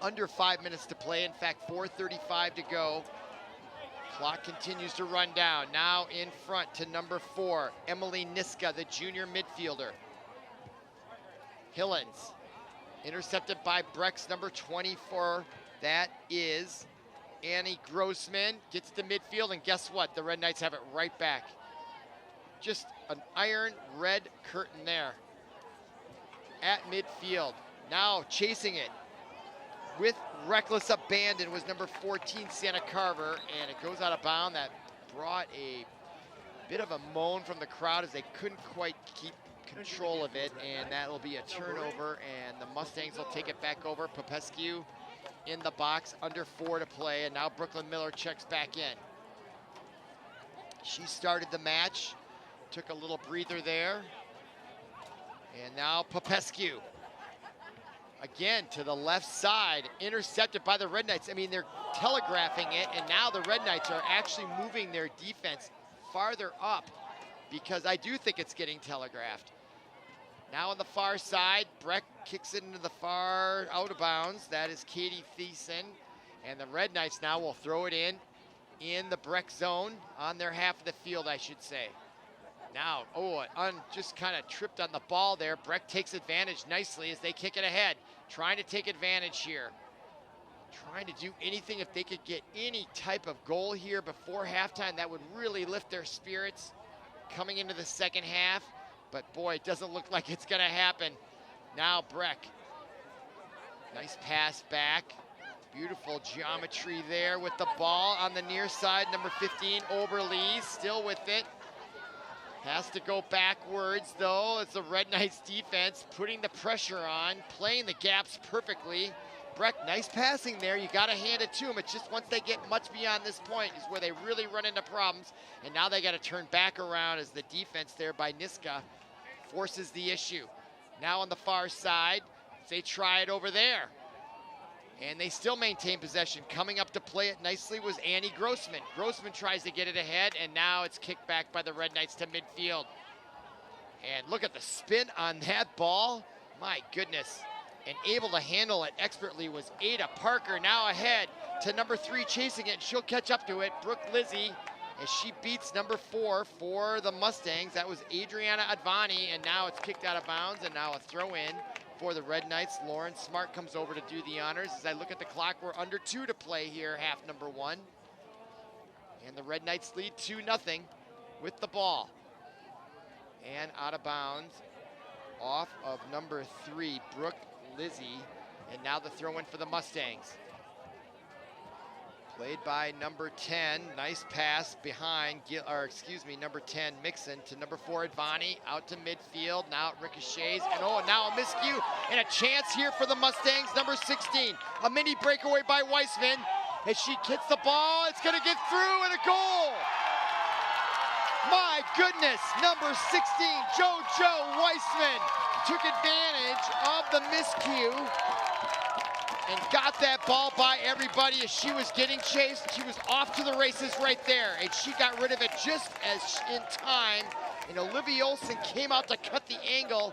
Under 5 minutes to play, in fact 4:35 to go. Clock continues to run down. Now in front to number 4, Emily Niska, the junior midfielder. Hillens, intercepted by Breck's number 24, that is Annie Grossman, gets to midfield, and guess what? The Red Knights have it right back. Just an iron red curtain there at midfield. Now chasing it with reckless abandon was number 14, Santa Carver, and it goes out of bounds. That brought a bit of a moan from the crowd as they couldn't quite keep control of it, and that will be a turnover, and the Mustangs will take it back over. Popescu in the box, under 4 to play, and now Brooklyn Miller checks back in. She started the match, took a little breather there, and now Popescu. Again, to the left side, intercepted by the Red Knights. I mean, they're telegraphing it, and now the Red Knights are actually moving their defense farther up, because I do think it's getting telegraphed. Now on the far side, Breck kicks it into the far out of bounds. That is Katie Thiessen, and the Red Knights now will throw it in the Breck zone, on their half of the field, I should say. Now, just kind of tripped on the ball there. Breck takes advantage nicely as they kick it ahead. Trying to take advantage here. Trying to do anything. If they could get any type of goal here before halftime, that would really lift their spirits coming into the second half. But boy, it doesn't look like it's going to happen. Now Breck. Nice pass back. Beautiful geometry there with the ball on the near side. Number 15, Oberle, still with it. Has to go backwards, though, as the Red Knights defense putting the pressure on, playing the gaps perfectly. Breck, nice passing there. You got to hand it to them. It's just once they get much beyond this point is where they really run into problems. And now they got to turn back around as the defense there by Niska forces the issue. Now on the far side, they try it over there. And they still maintain possession. Coming up to play it nicely was Annie Grossman. Grossman tries to get it ahead, and now it's kicked back by the Red Knights to midfield. And look at the spin on that ball. My goodness. And able to handle it expertly was Ada Parker, now ahead to number 3, chasing it, and she'll catch up to it. Brooke Lizzie, as she beats number 4 for the Mustangs. That was Adriana Advani, and now it's kicked out of bounds, and now a throw in for the Red Knights. Lauren Smart comes over to do the honors. As I look at the clock, we're under 2 to play here, half number 1. And the Red Knights lead 2-0 with the ball. And out of bounds off of number 3, Brooke Lizzie. And now the throw in for the Mustangs. Played by number 10, nice pass behind, number 10, Mixon to number 4, Advani, out to midfield, now it ricochets, and now a miscue, and a chance here for the Mustangs, number 16, a mini breakaway by Weissman, as she hits the ball, it's gonna get through, and a goal! My goodness, number 16, JoJo Weissman, took advantage of the miscue, and got that ball by everybody as she was getting chased. She was off to the races right there, and she got rid of it just as in time. And Olivia Olsen came out to cut the angle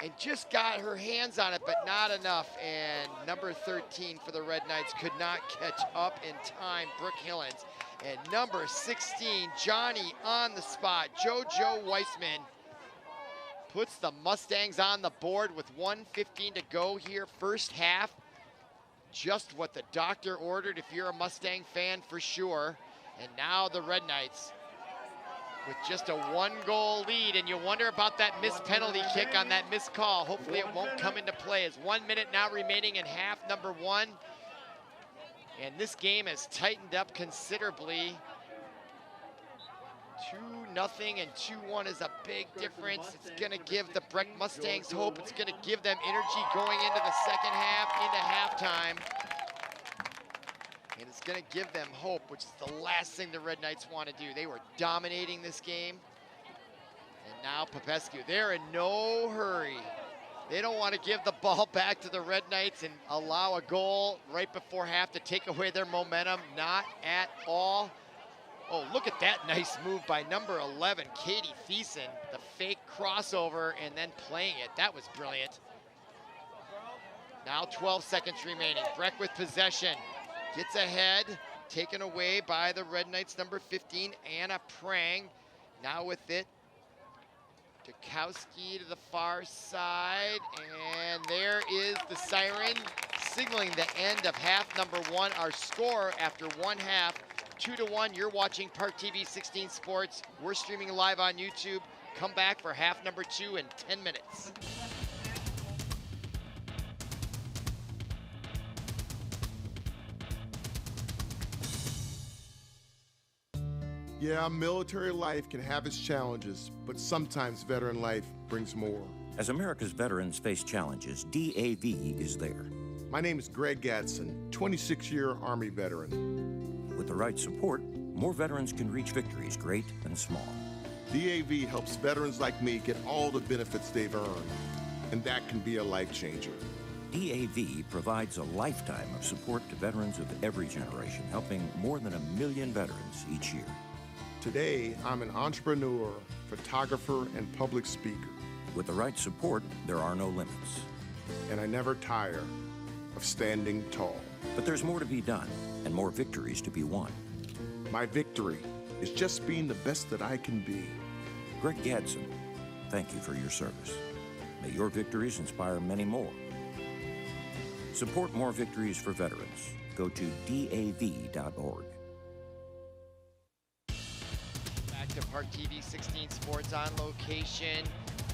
and just got her hands on it, but not enough. And number 13 for the Red Knights could not catch up in time, Brooke Hillens. And number 16, Johnny on the spot, JoJo Weissman, puts the Mustangs on the board with 1:15 to go here, first half. Just what the doctor ordered if you're a Mustang fan for sure. And now the Red Knights with just a 1-goal lead, and you wonder about that missed penalty kick on that missed call. Hopefully it won't come into play. As 1 minute now remaining in half number 1. And this game has tightened up considerably. 2-0 and 2-1 is a big difference. It's gonna give the Breck Mustangs hope. It's gonna give them energy going into the second half, into halftime. And it's gonna give them hope, which is the last thing the Red Knights want to do. They were dominating this game. And now Popescu, they're in no hurry. They don't want to give the ball back to the Red Knights and allow a goal right before half to take away their momentum. Not at all. Oh, look at that nice move by number 11, Katie Thiessen. The fake crossover and then playing it. That was brilliant. Now 12 seconds remaining. Breck with possession. Gets ahead. Taken away by the Red Knights, number 15, Anna Prang. Now with it. Dukowski to the far side. And there is the siren signaling the end of half number 1. Our score after one half, 2-1. You're watching ParkTV 16 Sports. We're streaming live on YouTube. Come back for half number 2 in 10 minutes. Yeah, military life can have its challenges, but sometimes veteran life brings more. As America's veterans face challenges, DAV is there. My name is Greg Gadsden, 26-year Army veteran. With the right support, more veterans can reach victories, great and small. DAV helps veterans like me get all the benefits they've earned, and that can be a life changer. DAV provides a lifetime of support to veterans of every generation, helping more than 1 million veterans each year. Today, I'm an entrepreneur, photographer, and public speaker. With the right support, there are no limits. And I never tire of standing tall. But there's more to be done and more victories to be won. My victory is just being the best that I can be. Greg Gadsden, thank you for your service. May your victories inspire many more. Support more victories for veterans. Go to DAV.org. Back to ParkTV 16 Sports on location.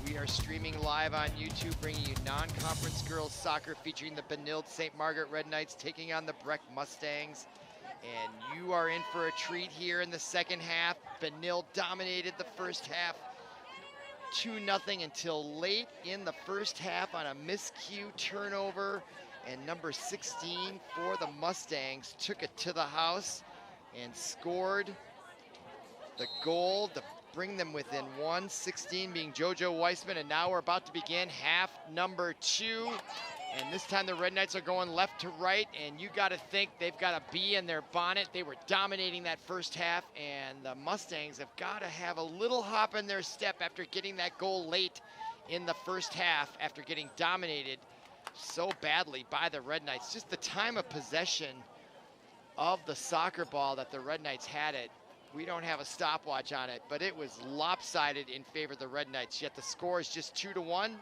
We are streaming live on YouTube, bringing you non-conference girls soccer featuring the Benilde-St. Margaret Red Knights taking on the Breck Mustangs. And you are in for a treat here in the second half. Benilde dominated the first half 2-0 until late in the first half on a miscue turnover. And number 16 for the Mustangs took it to the house and scored the goal to bring them within 1-16 being JoJo Weissman. And now we're about to begin half number 2. And this time the Red Knights are going left to right, and you got to think they've got a bee in their bonnet. They were dominating that first half, and the Mustangs have got to have a little hop in their step after getting that goal late in the first half, after getting dominated so badly by the Red Knights. Just the time of possession of the soccer ball that the Red Knights had it. We don't have a stopwatch on it, but it was lopsided in favor of the Red Knights, yet the score is just 2-1.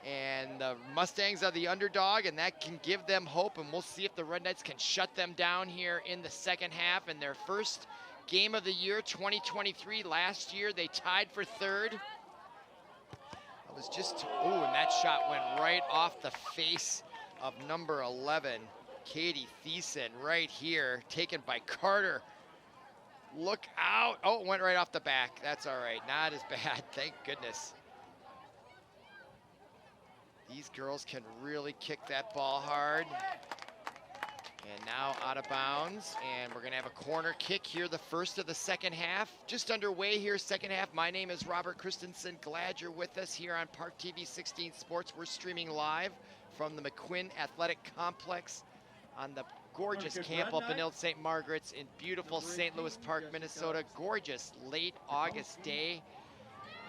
And the Mustangs are the underdog, and that can give them hope, and we'll see if the Red Knights can shut them down here in the second half. In their first game of the year, 2023, last year, they tied for third. It was just, oh, and that shot went right off the face of number 11, Katie Thiessen, right here, taken by Carter. Look out. Oh, it went right off the back. That's all right, not as bad, thank goodness. These girls can really kick that ball hard. And now out of bounds, and we're gonna have a corner kick here, the first of the second half. Just underway here, second half. My name is Robert Christensen. Glad you're with us here on ParkTV 16 Sports. We're streaming live from the McQuinn Athletic Complex on the gorgeous camp of Benilde-St. Margaret's in beautiful St. Louis Park, Minnesota. Gorgeous late August day.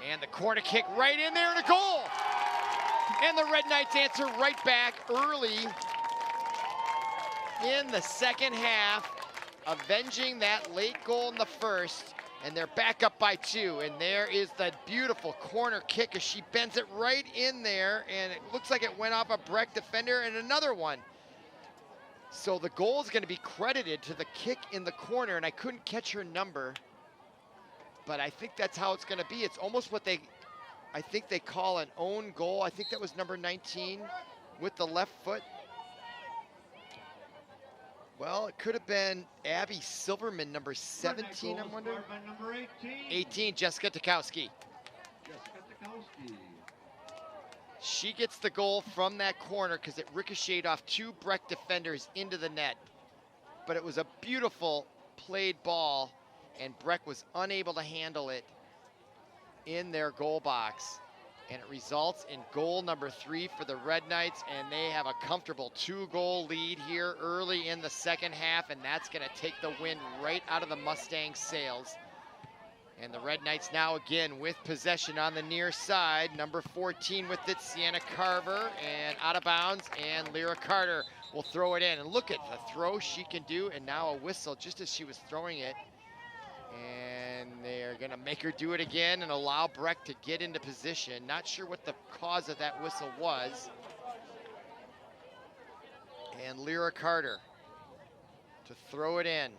And the corner kick right in there and a goal! And the Red Knights answer right back early in the second half, avenging that late goal in the first, and they're back up by 2. And there is the beautiful corner kick as she bends it right in there, and it looks like it went off a Breck defender, and another one. So the goal is going to be credited to the kick in the corner, and I couldn't catch her number, but I think that's how it's going to be. It's almost what I think they call an own goal. I think that was number 19 with the left foot. Well, it could have been Abby Silverman, number 17, I'm wondering. Number 18, Jessica Tukowski. She gets the goal from that corner because it ricocheted off 2 Breck defenders into the net. But it was a beautiful played ball, and Breck was unable to handle it in their goal box. And it results in goal number 3 for the Red Knights, and they have a comfortable 2-goal lead here early in the second half, and that's gonna take the wind right out of the Mustangs' sails. And the Red Knights now again with possession on the near side. Number 14 with it, Sienna Carver, and out of bounds, and Lyra Carter will throw it in. And look at the throw she can do, and now a whistle just as she was throwing it. And they're gonna make her do it again and allow Breck to get into position. Not sure what the cause of that whistle was. And Lyra Carter to throw it in.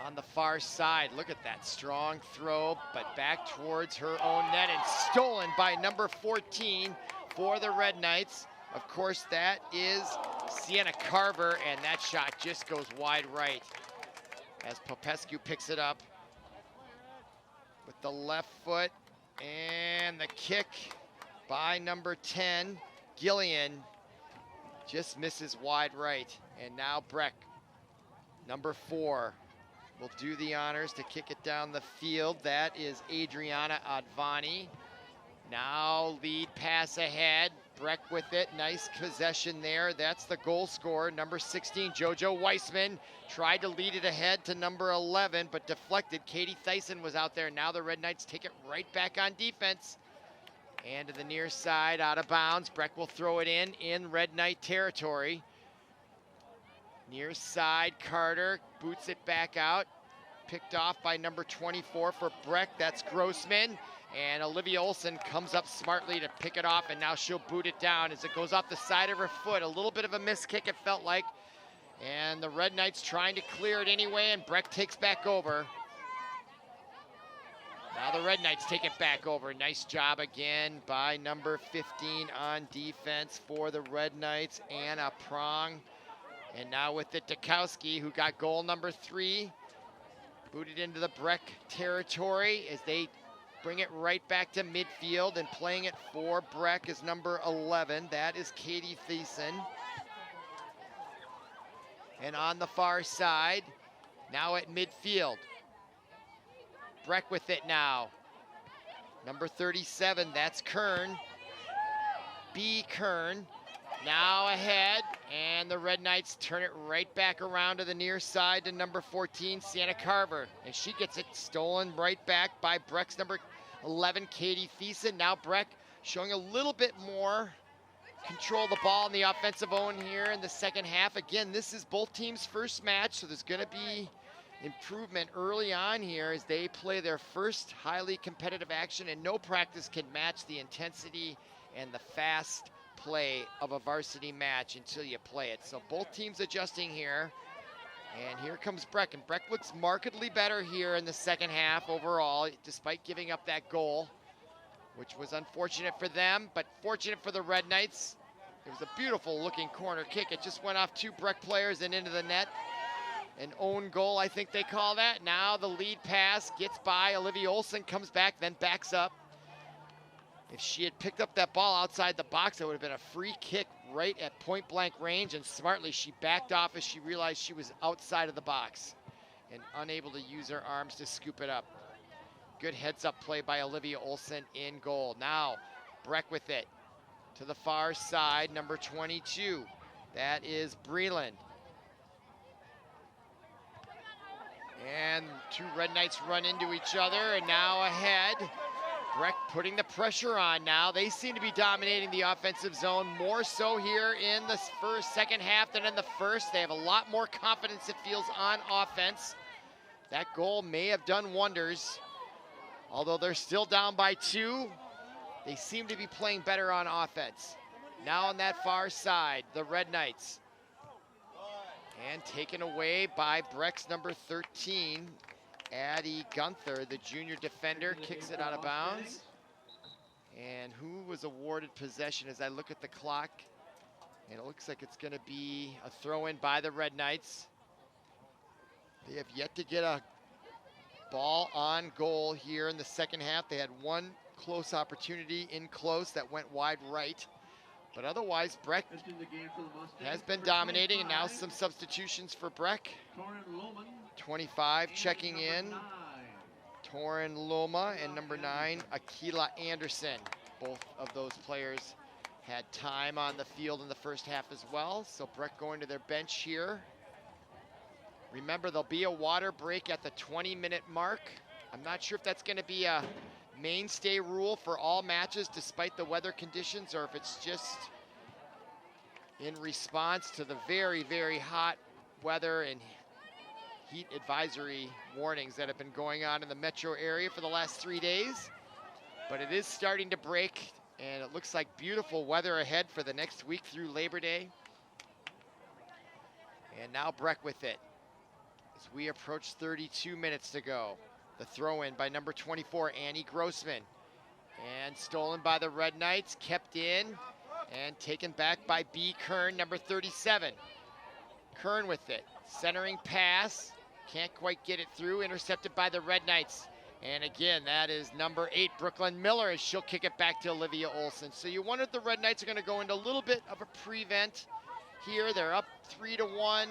On the far side, look at that strong throw, but back towards her own net and stolen by number 14 for the Red Knights. Of course, that is Sienna Carver, and that shot just goes wide right as Popescu picks it up with the left foot, and the kick by number 10, Gillian, just misses wide right. And now Breck, number 4, will do the honors to kick it down the field. That is Adriana Advani. Now lead pass ahead. Breck with it, nice possession there. That's the goal scorer, number 16, JoJo Weissman. Tried to lead it ahead to number 11, but deflected. Katie Thyssen was out there. Now the Red Knights take it right back on defense. And to the near side, out of bounds. Breck will throw it in Red Knight territory. Near side, Carter boots it back out. Picked off by number 24 for Breck, that's Grossman. And Olivia Olsen comes up smartly to pick it off, and now she'll boot it down as it goes off the side of her foot. A little bit of a missed kick, it felt like. And the Red Knights trying to clear it anyway, and Breck takes back over. Now the Red Knights take it back over. Nice job again by number 15 on defense for the Red Knights, Anna Prong. And now with it, Tukowski, who got goal number 3. Booted into the Breck territory as they bring it right back to midfield, and playing it for Breck is number 11. That is Katie Thiessen. And on the far side, now at midfield, Breck with it now. Number 37, that's Kern. B. Kern. Now ahead, and the Red Knights turn it right back around to the near side to number 14, Sienna Carver. And she gets it stolen right back by Breck's number 11, Katie Thiessen. Now Breck showing a little bit more control of the ball in the offensive zone here in the second half. Again, this is both teams' first match, so there's gonna be improvement early on here as they play their first highly competitive action, and no practice can match the intensity and the fast play of a varsity match until you play it. So both teams adjusting here. And here comes Breck, and Breck looks markedly better here in the second half overall, despite giving up that goal, which was unfortunate for them, but fortunate for the Red Knights. It was a beautiful looking corner kick. It just went off 2 Breck players and into the net. An own goal, I think they call that. Now the lead pass gets by. Olivia Olsen comes back, then backs up. If she had picked up that ball outside the box, it would have been a free kick right at point blank range, and smartly she backed off as she realized she was outside of the box and unable to use her arms to scoop it up. Good heads up play by Olivia Olsen in goal. Now Breck with it to the far side, number 22. That is Breland. And 2 Red Knights run into each other, and now ahead. Breck putting the pressure on now. They seem to be dominating the offensive zone more so here in the second half than in the first. They have a lot more confidence, it feels, on offense. That goal may have done wonders. Although they're still down by 2, they seem to be playing better on offense. Now on that far side, the Red Knights. And taken away by Breck's number 13, Addie Gunther, the junior defender, kicks it out of bounds. And who was awarded possession as I look at the clock? And it looks like it's going to be a throw-in by the Red Knights. They have yet to get a ball on goal here in the second half. They had one close opportunity in close that went wide right. But otherwise, Breck has been dominating, and now some substitutions for Breck. 25 checking in. Torin Loma and number 9, Akila Anderson. Both of those players had time on the field in the first half as well. So Breck going to their bench here. Remember, there'll be a water break at the 20-minute mark. I'm not sure if that's going to be a mainstay rule for all matches despite the weather conditions, or if it's just in response to the very, very hot weather and heat advisory warnings that have been going on in the metro area for the last 3 days. But it is starting to break, and it looks like beautiful weather ahead for the next week through Labor Day. And now Breck with it as we approach 32 minutes to go. The throw-in by number 24, Annie Grossman. And stolen by the Red Knights, kept in, and taken back by B. Kern, number 37. Kern with it, centering pass, can't quite get it through, intercepted by the Red Knights. And again, that is number 8, Brooklyn Miller, as she'll kick it back to Olivia Olson. So you wonder if the Red Knights are gonna go into a little bit of a prevent here. They're up 3-1.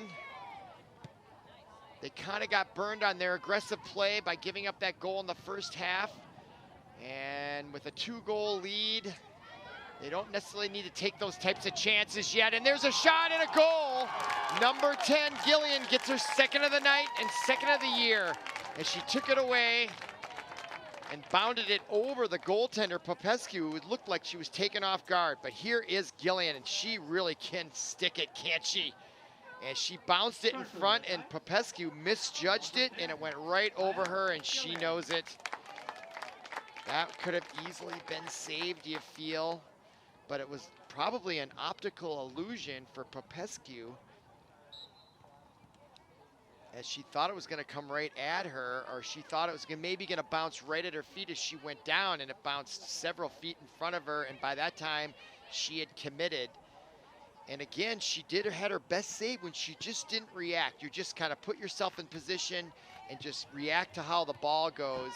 They kind of got burned on their aggressive play by giving up that goal in the first half. And with a 2-goal lead, they don't necessarily need to take those types of chances yet. And there's a shot and a goal. Number 10, Gillian, gets her second of the night and second of the year. And she took it away and bounded it over the goaltender, Popescu, who looked like she was taken off guard. But here is Gillian, and she really can stick it, can't she? And she bounced it in front, and Popescu misjudged it, and it went right over her, and she knows it. That could have easily been saved, you feel, but it was probably an optical illusion for Popescu, as she thought it was going to come right at her, or she thought it was maybe going to bounce right at her feet as she went down, and it bounced several feet in front of her, and by that time, she had committed. And again, she had her best save when she just didn't react. You just kind of put yourself in position and just react to how the ball goes.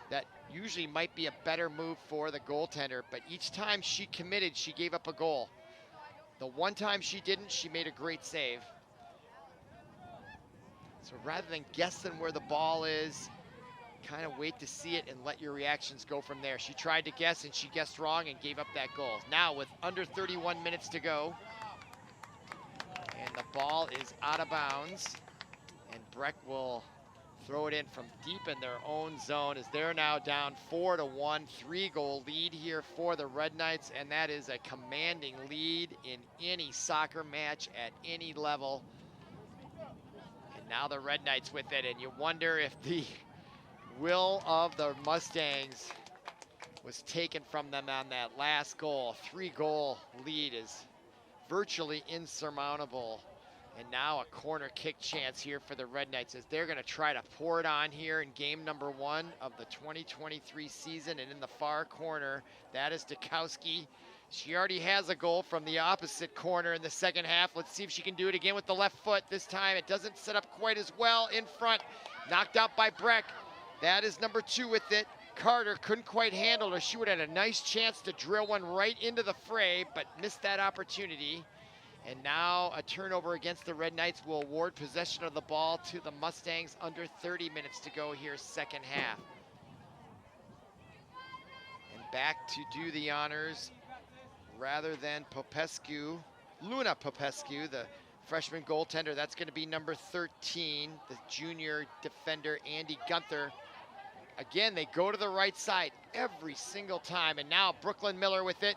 That usually might be a better move for the goaltender, but each time she committed, she gave up a goal. The one time she didn't, she made a great save. So rather than guessing where the ball is, kind of wait to see it and let your reactions go from there. She tried to guess, and she guessed wrong and gave up that goal. Now with under 31 minutes to go, and the ball is out of bounds, and Breck will throw it in from deep in their own zone, as they're now down 4-1, 3-goal lead here for the Red Knights, and that is a commanding lead in any soccer match at any level. And now the Red Knights with it, and you wonder if the will of the Mustangs was taken from them on that last goal. 3-goal lead is virtually insurmountable. And now a corner kick chance here for the Red Knights, as they're going to try to pour it on here in game number 1 of the 2023 season. And in the far corner, that is Dukowski. She already has a goal from the opposite corner in the second half. Let's see if she can do it again with the left foot. This time it doesn't set up quite as well in front. Knocked out by Breck. That is number 2 with it. Carter couldn't quite handle her. She would have had a nice chance to drill one right into the fray, but missed that opportunity. And now a turnover against the Red Knights will award possession of the ball to the Mustangs. Under 30 minutes to go here, second half. And back to do the honors, rather than Popescu, Luna Popescu, the freshman goaltender. That's going to be number 13, the junior defender, Andy Gunther. Again, they go to the right side every single time. And now Brooklyn Miller with it.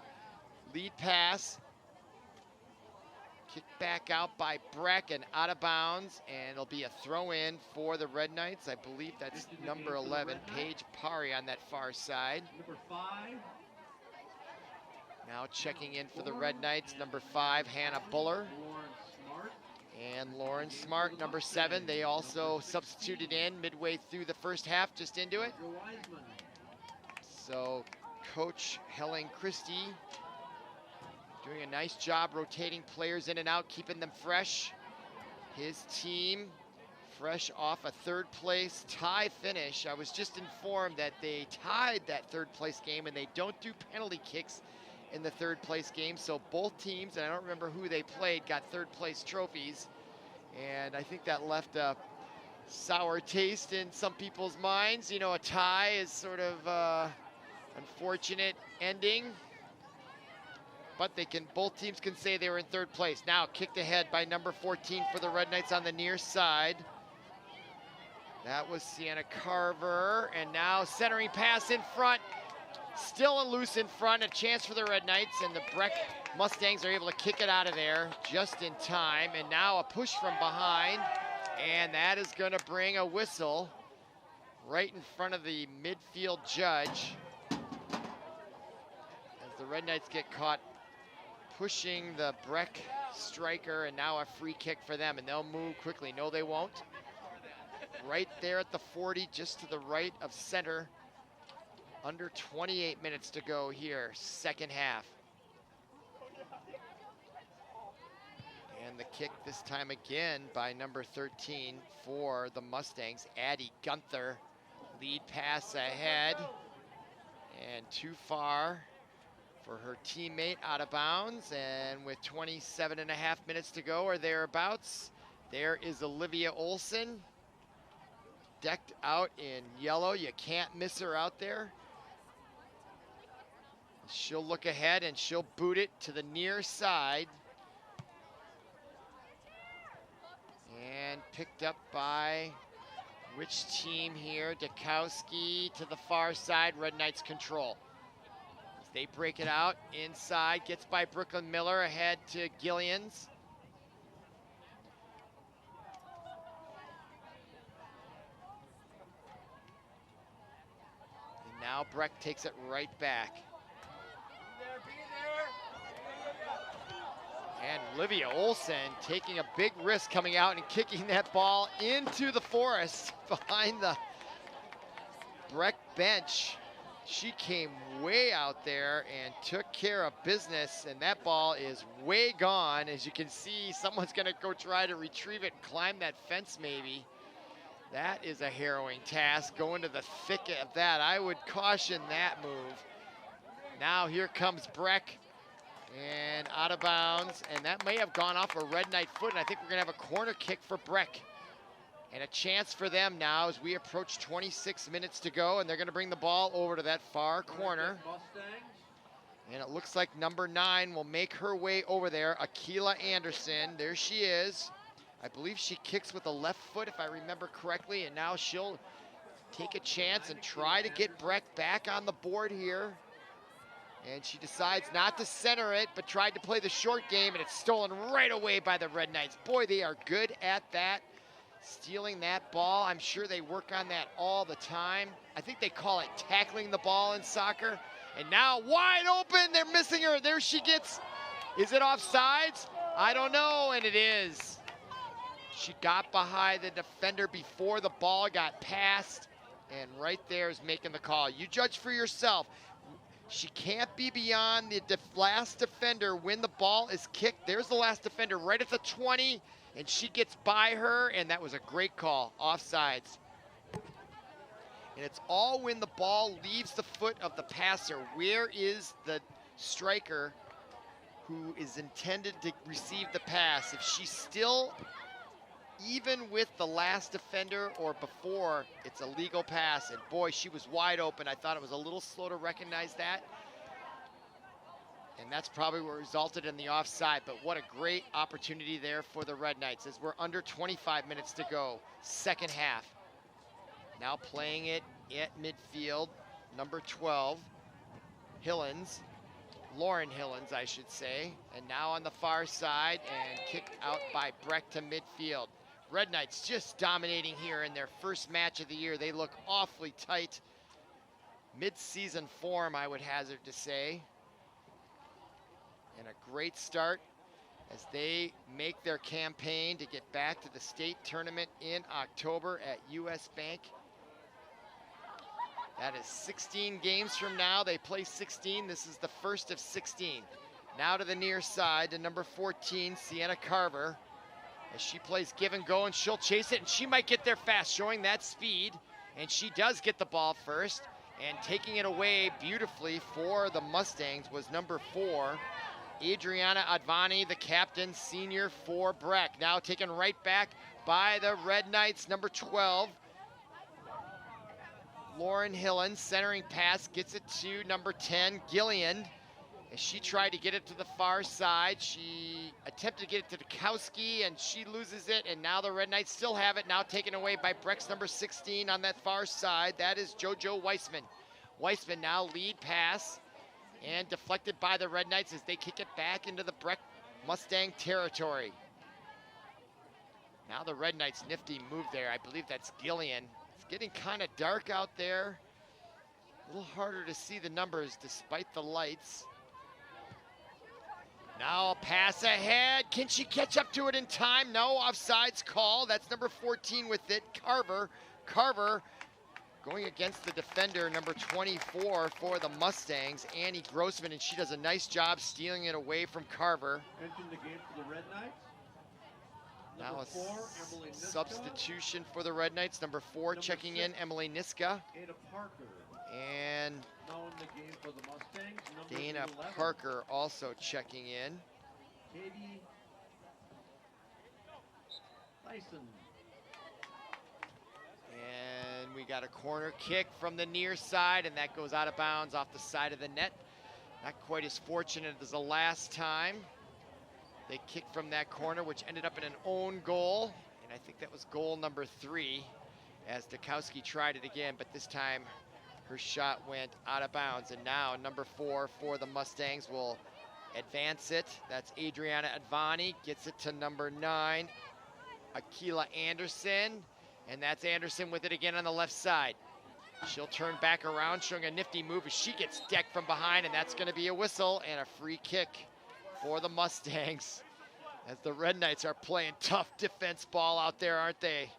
Lead pass. Kicked back out by Breck and out of bounds. And it'll be a throw-in for the Red Knights. I believe that's number 11, Paige Pari on that far side. Number 5. Now checking in for the Red Knights, number 5, Hannah Buller. And Lauren Smart, number 7, they also substituted in midway through the first half, just into it. So Coach Helen Christie doing a nice job rotating players in and out, keeping them fresh. His team fresh off a 3rd place tie finish. I was just informed that they tied that 3rd place game, and they don't do penalty kicks in the 3rd place game. So both teams, and I don't remember who they played, got 3rd place trophies. And I think that left a sour taste in some people's minds. You know, a tie is sort of unfortunate ending. But both teams can say they were in 3rd place. Now kicked ahead by number 14 for the Red Knights on the near side. That was Sienna Carver, and now centering pass in front. Still a loose in front, a chance for the Red Knights, and the Breck Mustangs are able to kick it out of there just in time. And now a push from behind, and that is gonna bring a whistle right in front of the midfield judge, as the Red Knights get caught pushing the Breck striker, and now a free kick for them, and they'll move quickly. No, they won't. Right there at the 40, just to the right of center. Under 28 minutes to go here, second half. And the kick this time again by number 13 for the Mustangs, Addie Gunther. Lead pass ahead, and too far for her teammate, out of bounds. And with 27.5 minutes to go, or thereabouts, there is Olivia Olson, decked out in yellow. You can't miss her out there. She'll look ahead and she'll boot it to the near side. And picked up by which team here? Dukowski to the far side, Red Knights control. As they break it out inside, gets by Brooklyn Miller, ahead to Gillians. Now Breck takes it right back. And Olivia Olson taking a big risk coming out and kicking that ball into the forest behind the Breck bench. She came way out there and took care of business, and that ball is way gone. As you can see, someone's gonna go try to retrieve it and climb that fence maybe. That is a harrowing task, going to the thicket of that. I would caution that move. Now here comes Breck, and out of bounds, and that may have gone off a Red Knight foot, and I think we're gonna have a corner kick for Breck. And a chance for them now as we approach 26 minutes to go, and they're gonna bring the ball over to that far corner. And it looks like number 9 will make her way over there, Akila Anderson. There she is. I believe she kicks with the left foot, if I remember correctly, and now she'll take a chance and try to get Breck back on the board here. And she decides not to center it, but tried to play the short game, and it's stolen right away by the Red Knights. Boy, they are good at that, stealing that ball. I'm sure they work on that all the time. I think they call it tackling the ball in soccer. And now wide open, they're missing her. There she gets. Is it offsides? I don't know, and it is. She got behind the defender before the ball got passed, and right there is making the call. You judge for yourself. She can't be beyond the last defender when the ball is kicked. There's the last defender right at the 20, and she gets by her, and that was a great call, offsides. And it's all when the ball leaves the foot of the passer. Where is the striker who is intended to receive the pass? If she's still even with the last defender or before, it's a legal pass. And boy, she was wide open. I thought it was a little slow to recognize that. And that's probably what resulted in the offside. But what a great opportunity there for the Red Knights as we're under 25 minutes to go, second half. Now playing it at midfield, number 12, Hillens. Lauren Hillens, I should say. And now on the far side and kicked out by Breck to midfield. Red Knights just dominating here in their first match of the year. They look awfully tight. Mid-season form, I would hazard to say. And a great start as they make their campaign to get back to the state tournament in October at US Bank. That is 16 games from now. They play 16. This is the first of 16. Now to the near side to number 14, Sienna Carver, as she plays give and go, and she'll chase it, and she might get there fast, showing that speed, and she does get the ball first, and taking it away beautifully for the Mustangs was number 4, Adriana Advani, the captain, senior for Breck. Now taken right back by the Red Knights, number 12, Lauren Hillen, centering pass, gets it to number 10, Gillian. As she tried to get it to the far side, she attempted to get it to Dukowski, and she loses it, and now the Red Knights still have it, now taken away by Breck's number 16 on that far side. That is JoJo Weissman. Weissman now lead pass, and deflected by the Red Knights as they kick it back into the Breck Mustang territory. Now the Red Knights nifty move there. I believe that's Gillian. It's getting kind of dark out there. A little harder to see the numbers despite the lights. Now a pass ahead. Can she catch up to it in time? No, offsides call. That's number 14 with it, Carver. Carver going against the defender, number 24 for the Mustangs, Annie Grossman, and she does a nice job stealing it away from Carver. Entering the game for the Red Knights. Now Number a 4, Emily Niska. substitution for the Red Knights. Number 4 Number checking 6, in, Emily Niska. Ada Parker. And Now in the game for the Mustangs, number Dana 11, Parker also checking in. Katie Tyson. And we got a corner kick from the near side, and that goes out of bounds off the side of the net. Not quite as fortunate as the last time. They kicked from that corner, which ended up in an own goal. And I think that was goal number 3, as Dukowski tried it again, but this time her shot went out of bounds. And now number 4 for the Mustangs will advance it. That's Adriana Advani, gets it to number 9, Akila Anderson. And that's Anderson with it again on the left side. She'll turn back around, showing a nifty move as she gets decked from behind, and that's gonna be a whistle and a free kick for the Mustangs, as the Red Knights are playing tough defense ball out there, aren't they?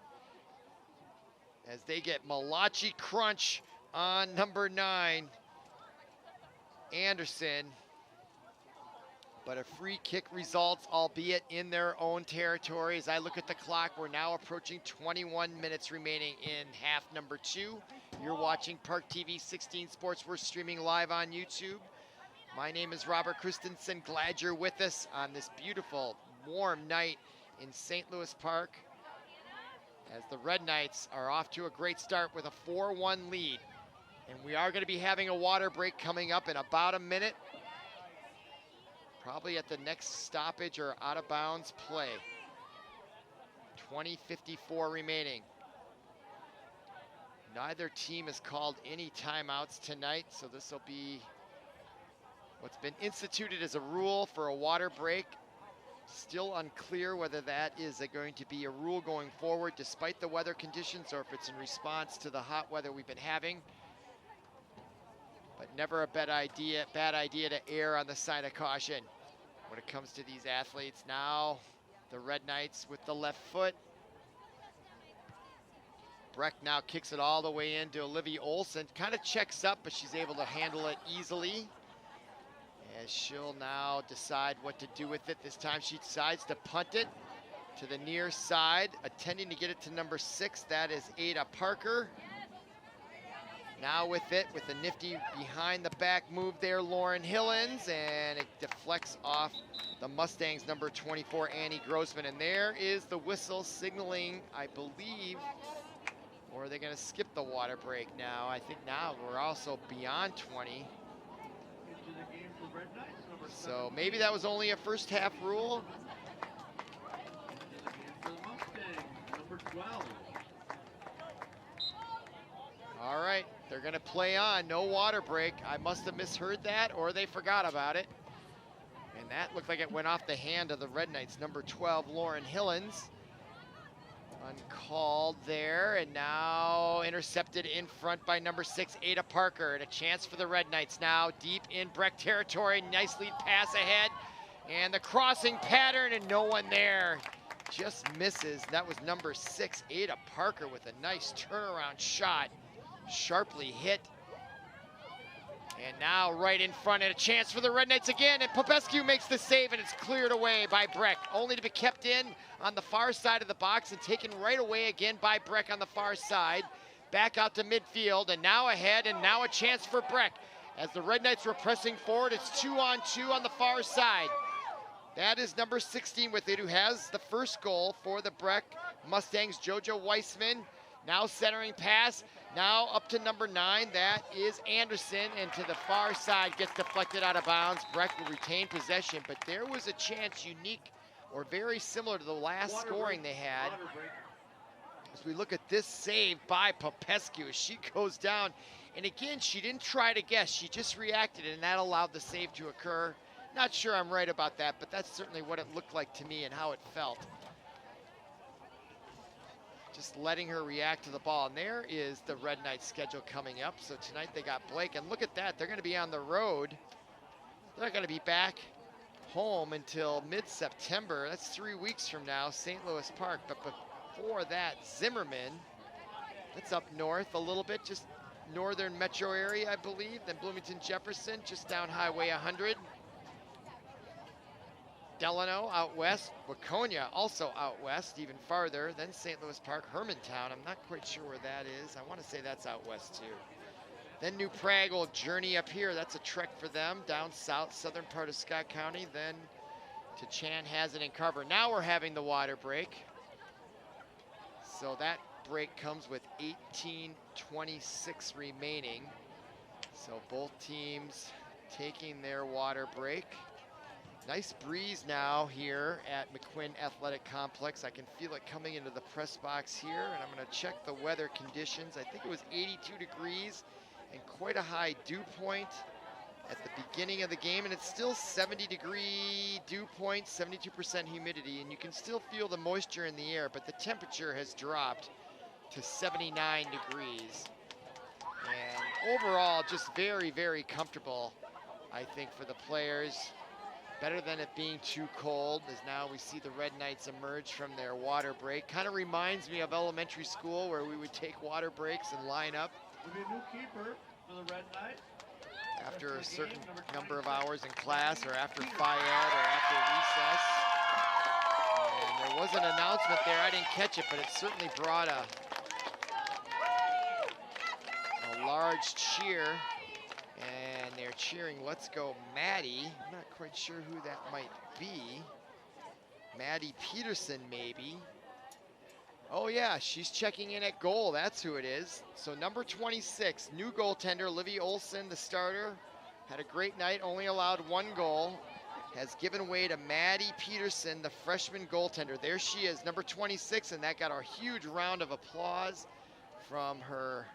As they get Malachi Crunch on number 9, Anderson. But a free kick results, albeit in their own territory. As I look at the clock, we're now approaching 21 minutes remaining in half number 2. You're watching ParkTV 16 Sports. We're streaming live on YouTube. My name is Robert Christensen. Glad you're with us on this beautiful, warm night in St. Louis Park, as the Red Knights are off to a great start with a 4-1 lead. And we are going to be having a water break coming up in about a minute, probably at the next stoppage or out of bounds play. 20:54 remaining. Neither team has called any timeouts tonight, so this will be what's been instituted as a rule for a water break. Still unclear whether that is going to be a rule going forward despite the weather conditions, or if it's in response to the hot weather we've been having. But never a bad idea to err on the side of caution when it comes to these athletes. Now the Red Knights with the left foot. Breck now kicks it all the way into Olivia Olson. Kind of checks up, but she's able to handle it easily, as she'll now decide what to do with it. This time she decides to punt it to the near side, attending to get it to number 6. That is Ada Parker. Now with it, with a nifty behind the back move there, Lauren Hillens, and it deflects off the Mustangs number 24, Annie Grossman. And there is the whistle signaling, I believe, or are they gonna skip the water break now? I think now we're also beyond 20. So maybe that was only a first half rule. Number 12. All right, they're gonna play on, no water break. I must have misheard that, or they forgot about it. And that looked like it went off the hand of the Red Knights, number 12, Lauren Hillens. Uncalled there, and now intercepted in front by number 6, Ada Parker. And a chance for the Red Knights now, deep in Breck territory. Nice lead pass ahead. And the crossing pattern, and no one there. Just misses. That was number 6, Ada Parker, with a nice turnaround shot. Sharply hit. And now right in front, and a chance for the Red Knights again, and Popescu makes the save, and it's cleared away by Breck, only to be kept in on the far side of the box and taken right away again by Breck on the far side. Back out to midfield, and now ahead, and now a chance for Breck. As the Red Knights were pressing forward, it's 2-on-2 on the far side. That is number 16 with it, who has the first goal for the Breck Mustangs, Jojo Weissman. Now centering pass, now up to number 9, that is Anderson, and to the far side, gets deflected out of bounds. Breck will retain possession, but there was a chance unique or very similar to the last scoring they had. As we look at this save by Popescu, as she goes down, and again, she didn't try to guess, she just reacted, and that allowed the save to occur. Not sure I'm right about that, but that's certainly what it looked like to me and how it felt. Just letting her react to the ball. And there is the Red Knights schedule coming up. So tonight they got Blake, and look at that, they're gonna be on the road. They're not gonna be back home until mid-September. That's 3 weeks from now, St. Louis Park. But before that, Zimmerman, that's up north a little bit, just northern metro area, I believe. Then Bloomington Jefferson, just down Highway 100. Delano out west, Waconia also out west, even farther, then St. Louis Park, Hermantown. I'm not quite sure where that is. I want to say that's out west too. Then New Prague will journey up here. That's a trek for them, down south, southern part of Scott County, then to Chanhassen and Carver. Now we're having the water break. So that break comes with 18:26 remaining. So both teams taking their water break. Nice breeze now here at McQuinn Athletic Complex. I can feel it coming into the press box here, and I'm going to check the weather conditions. I think it was 82 degrees and quite a high dew point at the beginning of the game, and it's still 70-degree dew point, 72% humidity, and you can still feel the moisture in the air, but the temperature has dropped to 79 degrees. And overall, just very, very comfortable, I think, for the players. Better than it being too cold, as now we see the Red Knights emerge from their water break. Kind of reminds me of elementary school, where we would take water breaks and line up. We'll be a new keeper for the Red Knights. After a certain number of hours in class, or after Phi Ed, or after recess. And there was an announcement there, I didn't catch it, but it certainly brought a large cheer. And they're cheering, "Let's go, Maddie." I'm not quite sure who that might be. Maddie Peterson, maybe. Oh yeah, she's checking in at goal. That's who it is. So number 26, new goaltender, Livy Olson, the starter. Had a great night, only allowed 1 goal. Has given way to Maddie Peterson, the freshman goaltender. There she is, number 26, and that got a huge round of applause from her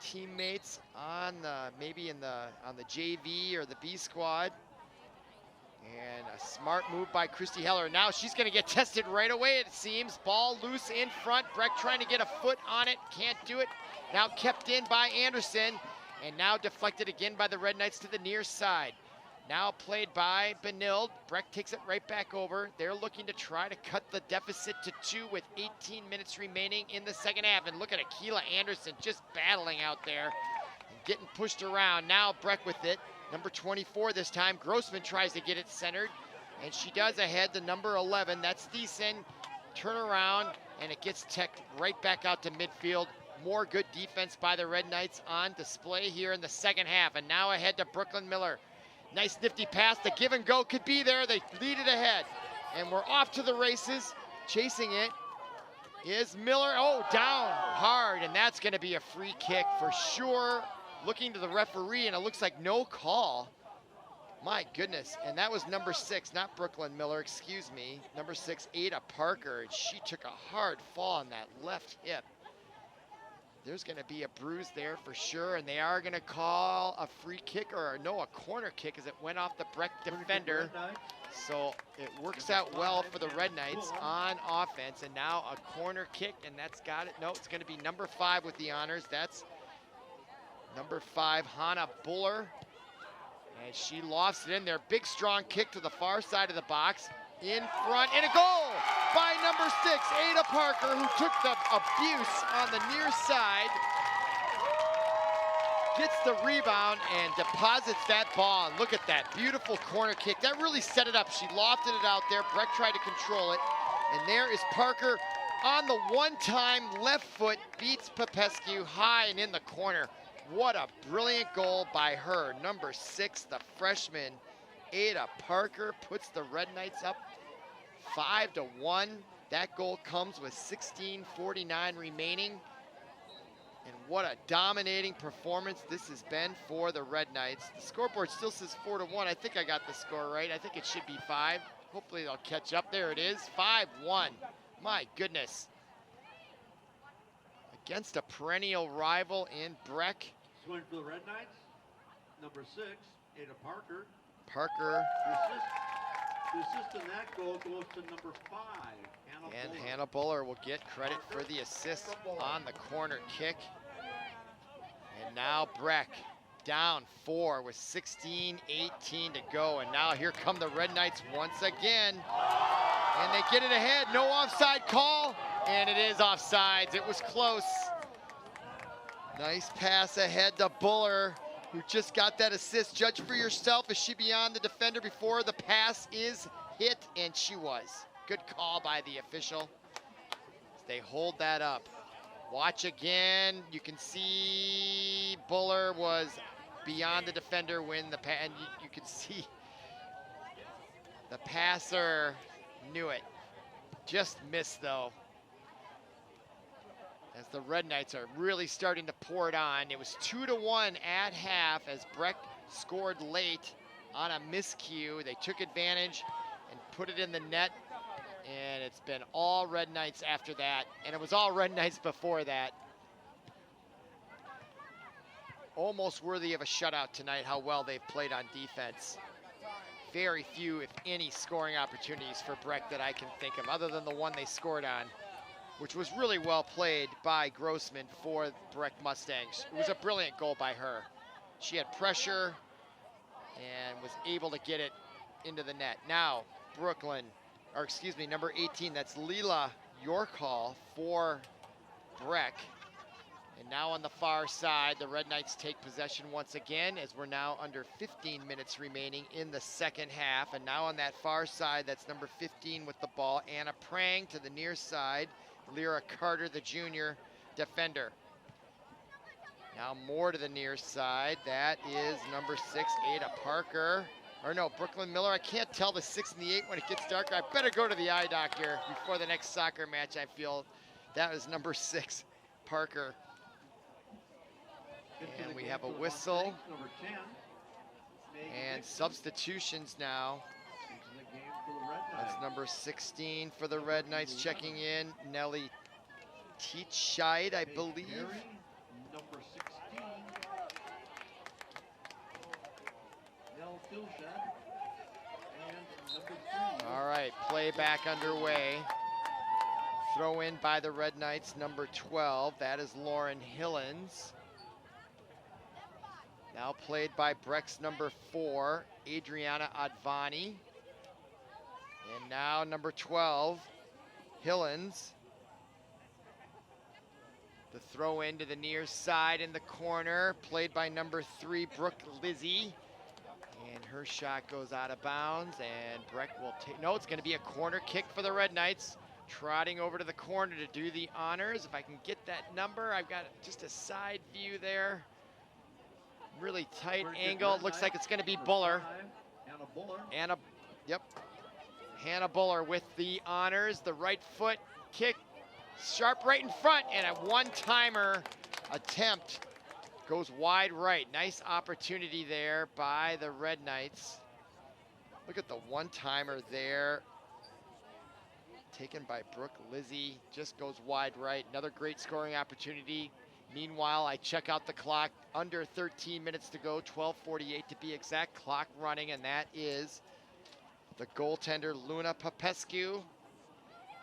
teammates on the, maybe on the JV or the B squad. And a smart move by Christy Heller. Now she's going to get tested right away, it seems. Ball loose in front. Breck trying to get a foot on it. Can't do it. Now kept in by Anderson. And now deflected again by the Red Knights to the near side. Now played by Benilde. Breck takes it right back over. They're looking to try to cut the deficit to 2 with 18 minutes remaining in the second half. And look at Akila Anderson just battling out there and getting pushed around. Now Breck with it. Number 24 this time. Grossman tries to get it centered, and she does ahead to number 11. That's Thiessen. Turn around, and it gets teched right back out to midfield. More good defense by the Red Knights on display here in the second half. And now ahead to Brooklyn Miller. Nice nifty pass. The give and go could be there. They lead it ahead. And we're off to the races. Chasing it is Miller. Oh, down hard. And that's going to be a free kick for sure. Looking to the referee, and it looks like no call. My goodness. And that was number 6, not Brooklyn Miller, excuse me. Number 6, Ada Parker. She took a hard fall on that left hip. There's going to be a bruise there for sure, and they are going to call a free kick, or no, a corner kick, as it went off the Breck defender. So it works out well for the Red Knights on offense, and now a corner kick, and that's got it. No, it's going to be number 5 with the honors. That's number 5, Hannah Buller. And she lofts it in there. Big, strong kick to the far side of the box. In front, and a goal by number 6, Ada Parker, who took the abuse on the near side. Gets the rebound and deposits that ball. And look at that beautiful corner kick. That really set it up. She lofted it out there. Breck tried to control it. And there is Parker on the one-time left foot, beats Popescu high and in the corner. What a brilliant goal by her. Number 6, the freshman, Ada Parker, puts the Red Knights up 5-1. That goal comes with 16:49 remaining. And what a dominating performance this has been for the Red Knights. The scoreboard still says 4-1. I think I got the score right. I think it should be 5. Hopefully they'll catch up. There it is, 5-1. My goodness. Against a perennial rival in Breck. Swing for the Red Knights, number 6, Ada Parker. Parker. The assist in that goal goes to number 5, Hannah And Buller. Hannah Buller will get credit for the assist on the corner kick. And now Breck down 4 with 16:18 to go. And now here come the Red Knights once again. And they get it ahead. No offside call. And it is offsides. It was close. Nice pass ahead to Buller, who just got that assist. Judge for yourself. Is she beyond the defender before the pass is hit? And she was. Good call by the official. They hold that up. Watch again. You can see Buller was beyond the defender when the pass, and you can see the passer knew it. Just missed though. As the Red Knights are really starting to pour it on. It was 2-1 at half as Breck scored late on a miscue. They took advantage and put it in the net. And it's been all Red Knights after that. And it was all Red Knights before that. Almost worthy of a shutout tonight, how well they've played on defense. Very few, if any, scoring opportunities for Breck that I can think of, other than the one they scored on, which was really well played by Grossman for Breck Mustangs. It was a brilliant goal by her. She had pressure and was able to get it into the net. Now, number 18, that's Leela Yorkhall for Breck. And now on the far side, the Red Knights take possession once again as we're now under 15 minutes remaining in the second half. And now on that far side, that's number 15 with the ball, Anna Prang to the near side. Lyra Carter, the junior defender. Now more to the near side. That is number 6, Ada Parker. Or no, Brooklyn Miller. I can't tell the 6 and the 8 when it gets darker. I better go to the eye doctor before the next soccer match. I feel that was number 6, Parker. And we have a whistle. Number 10, And substitutions now. into the game for the Red That's Knights. number 16 for the Red Knights checking in. Nellie Teachscheid, I believe. Perry, number 16. Nell Filshad. And number 3. All right, play back underway. Throw in by the Red Knights, number 12. That is Lauren Hillens. Now played by Breck's number 4, Adriana Advani. And now number 12, Hillens. The throw in to the near side in the corner, played by number 3, Brooke Lizzie. And her shot goes out of bounds, and Breck will take, no, it's gonna be a corner kick for the Red Knights. Trotting over to the corner to do the honors. If I can get that number, I've got just a side view there. Really tight angle. Looks like it's gonna be Buller. Hannah Buller. Hannah Buller with the honors. The right foot kick, sharp right in front, and a one-timer attempt goes wide right. Nice opportunity there by the Red Knights. Look at the one-timer there. Taken by Brooke Lizzie, just goes wide right. Another great scoring opportunity. Meanwhile, I check out the clock. Under 13 minutes to go, 12:48 to be exact. Clock running, and that is the goaltender, Luna Popescu.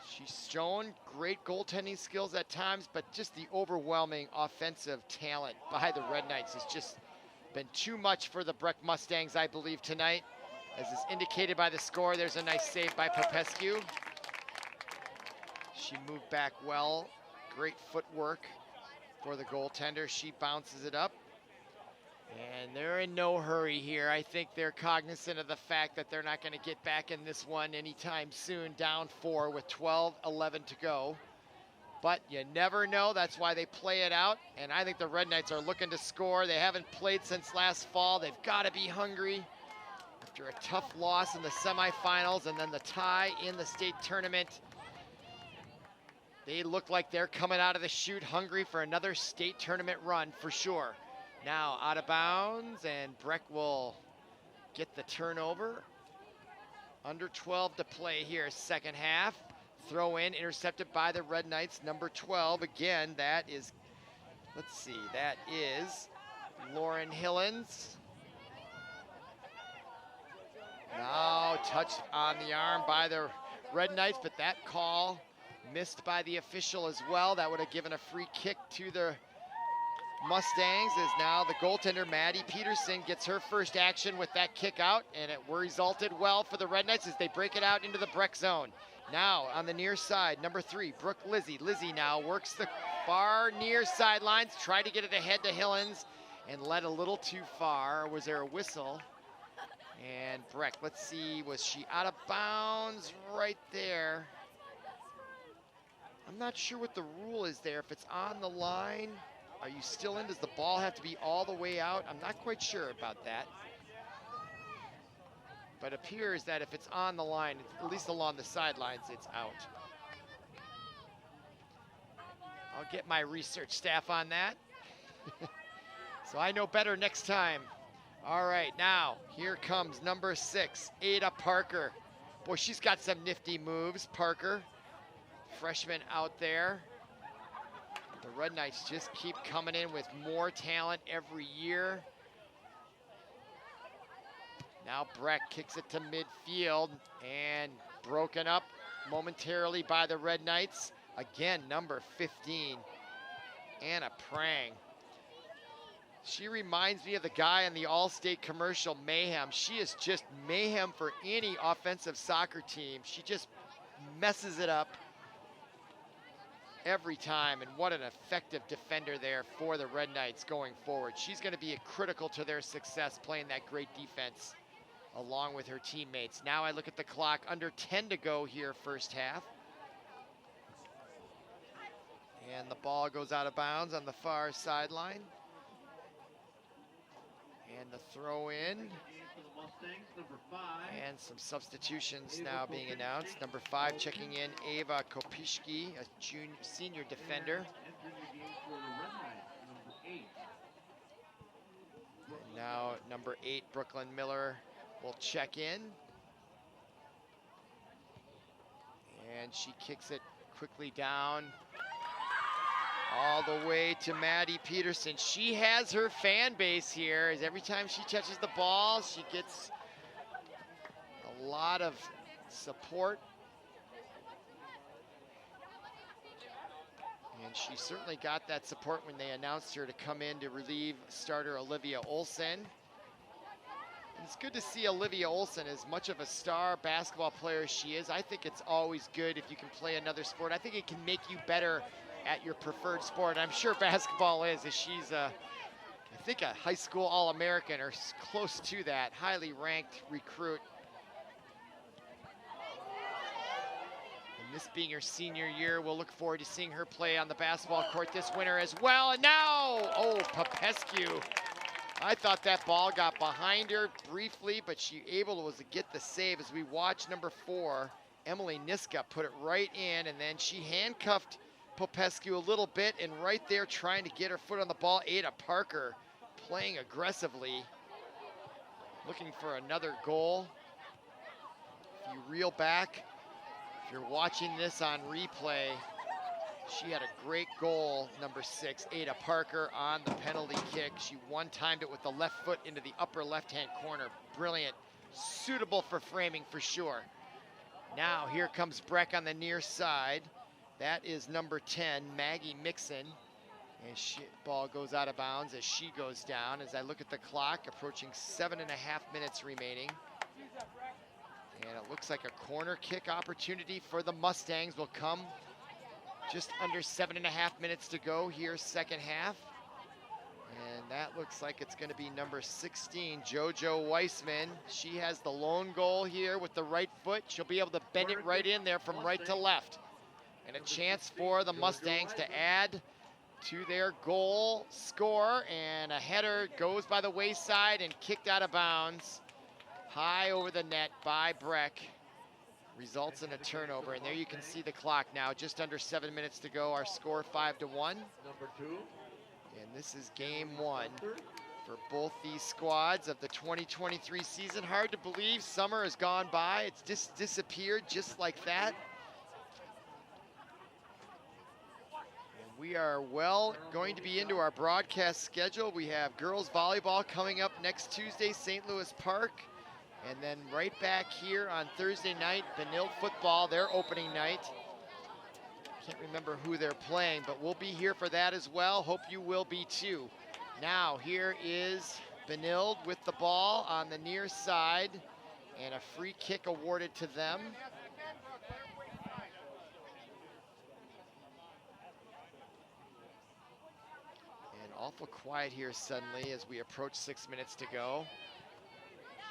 She's shown great goaltending skills at times, but just the overwhelming offensive talent by the Red Knights is just been too much for the Breck Mustangs, I believe, tonight. As is indicated by the score, there's a nice save by Popescu. She moved back well. Great footwork for the goaltender. She bounces it up. And they're in no hurry here. I think they're cognizant of the fact that they're not going to get back in this one anytime soon, down 4 with 12-11 to go. But you never know. That's why they play it out. And I think the Red Knights are looking to score. They haven't played since last fall. They've got to be hungry after a tough loss in the semifinals and then the tie in the state tournament. They look like they're coming out of the chute hungry for another state tournament run for sure. Now out of bounds, and Breck will get the turnover. Under 12 to play here, second half. Throw in, intercepted by the Red Knights, number 12. Again, that is, let's see, that is Lauren Hillens. Now touched on the arm by the Red Knights, but that call missed by the official as well. That would have given a free kick to the Mustangs, as now the goaltender, Maddie Peterson, gets her first action with that kick out, and it resulted well for the Red Knights as they break it out into the Breck zone. Now on the near side, number 3, Brooke Lizzie. Lizzie now works the far near sidelines, tried to get it ahead to Hillens, and led a little too far. Was there a whistle? And Breck, let's see, was she out of bounds right there? I'm not sure what the rule is there. If it's on the line, are you still in? Does the ball have to be all the way out? I'm not quite sure about that. But it appears that if it's on the line, at least along the sidelines, it's out. I'll get my research staff on that. So I know better next time. All right, now here comes number 6, Ada Parker. Boy, she's got some nifty moves, Parker. Freshman out there. The Red Knights just keep coming in with more talent every year. Now Breck kicks it to midfield and broken up momentarily by the Red Knights. Again, number 15, Anna Prang. She reminds me of the guy in the All-State commercial, Mayhem. She is just mayhem for any offensive soccer team. She just messes it up every time, and what an effective defender there for the Red Knights going forward. She's going to be critical to their success playing that great defense along with her teammates. Now I look at the clock, under 10 to go here first half. And the ball goes out of bounds on the far sideline. And the throw in. And some substitutions now being announced. Number 5 checking in, Ava Kopishki, a senior defender. And now number 8, Brooklyn Miller, will check in. And she kicks it quickly down all the way to Maddie Peterson. She has her fan base here, as every time she touches the ball, she gets a lot of support. And she certainly got that support when they announced her to come in to relieve starter Olivia Olsen. And it's good to see Olivia Olsen, as much of a star basketball player as she is. I think it's always good if you can play another sport. I think it can make you better at your preferred sport. I'm sure basketball is, as she's I think a high school All-American or close to that, highly ranked recruit. And this being her senior year, we'll look forward to seeing her play on the basketball court this winter as well. And now, oh, Popescu. I thought that ball got behind her briefly, but she was to get the save as we watch number 4, Emily Niska, put it right in, and then she handcuffed Popescu a little bit, and right there trying to get her foot on the ball, Ada Parker playing aggressively, looking for another goal. If you reel back, if you're watching this on replay, she had a great goal, number 6, Ada Parker, on the penalty kick. She one-timed it with the left foot into the upper left-hand corner. Brilliant, suitable for framing for sure. Now here comes Breck on the near side. That is number 10, Maggie Mixon. And ball goes out of bounds as she goes down. As I look at the clock, approaching 7.5 minutes remaining. And it looks like a corner kick opportunity for the Mustangs will come just under 7.5 minutes to go here, second half. And that looks like it's going to be number 16, JoJo Weissman. She has the lone goal here with the right foot. She'll be able to bend it right in there from right to left. And a chance for the Mustangs to add to their goal score. And a header goes by the wayside and kicked out of bounds. High over the net by Breck. Results in a turnover. And there you can see the clock now. Just under 7 minutes to go. Our score 5-1. Number 2. And this is game 1 for both these squads of the 2023 season. Hard to believe summer has gone by. It's just disappeared just like that. And we are going to be into our broadcast schedule. We have girls volleyball coming up next Tuesday, St. Louis Park. And then right back here on Thursday night, Benilde football, their opening night. Can't remember who they're playing, but we'll be here for that as well. Hope you will be too. Now, here is Benilde with the ball on the near side, and a free kick awarded to them. And awful quiet here suddenly as we approach 6 minutes to go.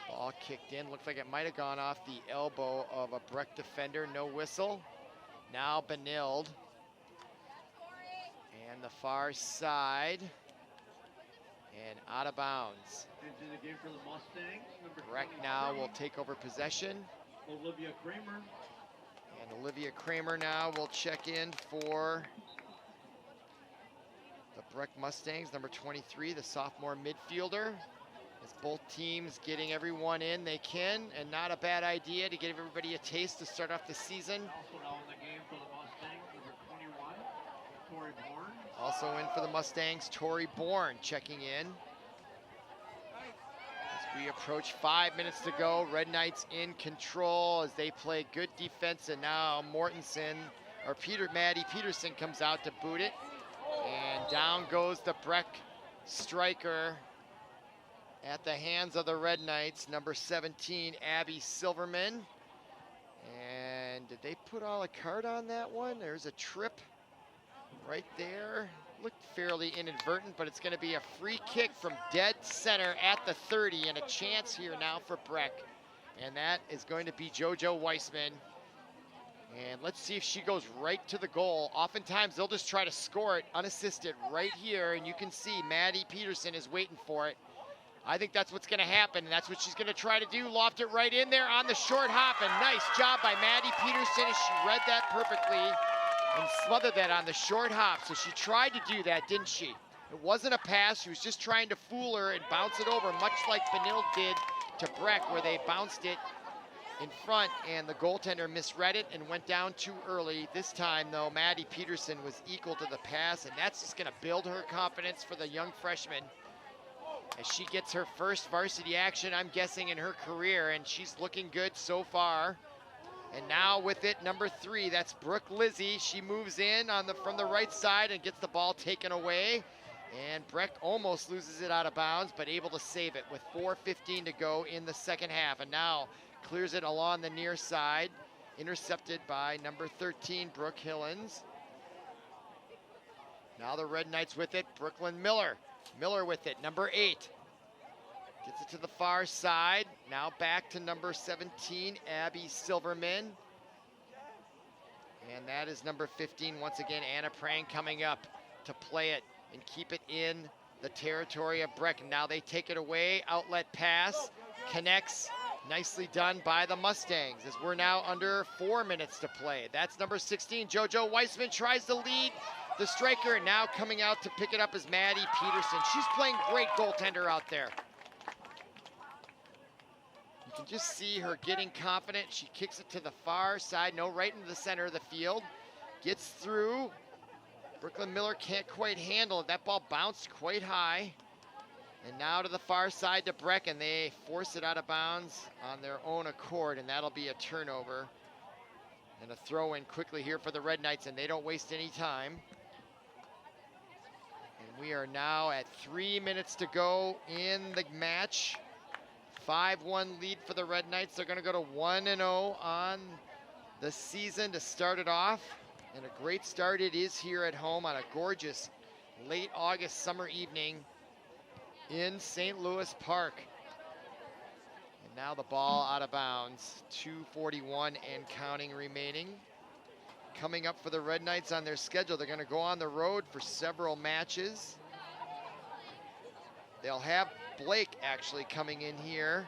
Ball kicked in, looked like it might have gone off the elbow of a Breck defender, no whistle. Now Benilde, and the far side, and out of bounds. Into the game for the Mustangs. Breck now will take over possession. Olivia Kramer. And Olivia Kramer now will check in for the Breck Mustangs, number 23, the sophomore midfielder. As both teams getting everyone in they can, and not a bad idea to give everybody a taste to start off the season. Also now in the game for the Mustangs, number 21, Tori Bourne. Also in for the Mustangs, Tori Bourne checking in. As we approach 5 minutes to go, Red Knights in control as they play good defense, and now Maddie Peterson comes out to boot it. And down goes the Breck striker at the hands of the Red Knights, number 17, Abby Silverman. And did they put all a card on that one? There's a trip right there. Looked fairly inadvertent, but it's going to be a free kick from dead center at the 30, and a chance here now for Breck. And that is going to be JoJo Weissman. And let's see if she goes right to the goal. Oftentimes they'll just try to score it unassisted right here, and you can see Maddie Peterson is waiting for it. I think that's what's going to happen, and that's what she's going to try to do. Loft it right in there on the short hop, and nice job by Maddie Peterson as she read that perfectly and smothered that on the short hop. So she tried to do that, didn't she? It wasn't a pass. She was just trying to fool her and bounce it over, much like Benilde did to Breck, where they bounced it in front, and the goaltender misread it and went down too early. This time, though, Maddie Peterson was equal to the pass, and that's just going to build her confidence for the young freshman as she gets her first varsity action, I'm guessing, in her career, and she's looking good so far. And now with it, number 3, that's Brooke Lizzie. She moves in from the right side and gets the ball taken away. And Breck almost loses it out of bounds, but able to save it with 4:15 to go in the second half. And now clears it along the near side, intercepted by number 13, Brooke Hillens. Now the Red Knights with it, Brooklyn Miller. Miller with it, number 8. Gets it to the far side. Now back to number 17, Abby Silverman. And that is number 15, once again, Anna Prang coming up to play it and keep it in the territory of Breck. Now they take it away, outlet pass, connects. Nicely done by the Mustangs as we're now under 4 minutes to play. That's number 16, JoJo Weissman tries to lead the striker, and now coming out to pick it up is Maddie Peterson. She's playing great goaltender out there. You can just see her getting confident. She kicks it to the far side, no, right into the center of the field. Gets through. Brooklyn Miller can't quite handle it. That ball bounced quite high. And now to the far side to Breck, and they force it out of bounds on their own accord, and that'll be a turnover. And a throw in quickly here for the Red Knights, and they don't waste any time. We are now at 3 minutes to go in the match. 5-1 lead for the Red Knights. They're gonna go to 1-0 on the season to start it off. And a great start it is here at home on a gorgeous late August summer evening in St. Louis Park. And now the ball out of bounds. 2:41 and counting remaining. Coming up for the Red Knights on their schedule, they're gonna go on the road for several matches. They'll have Blake actually coming in here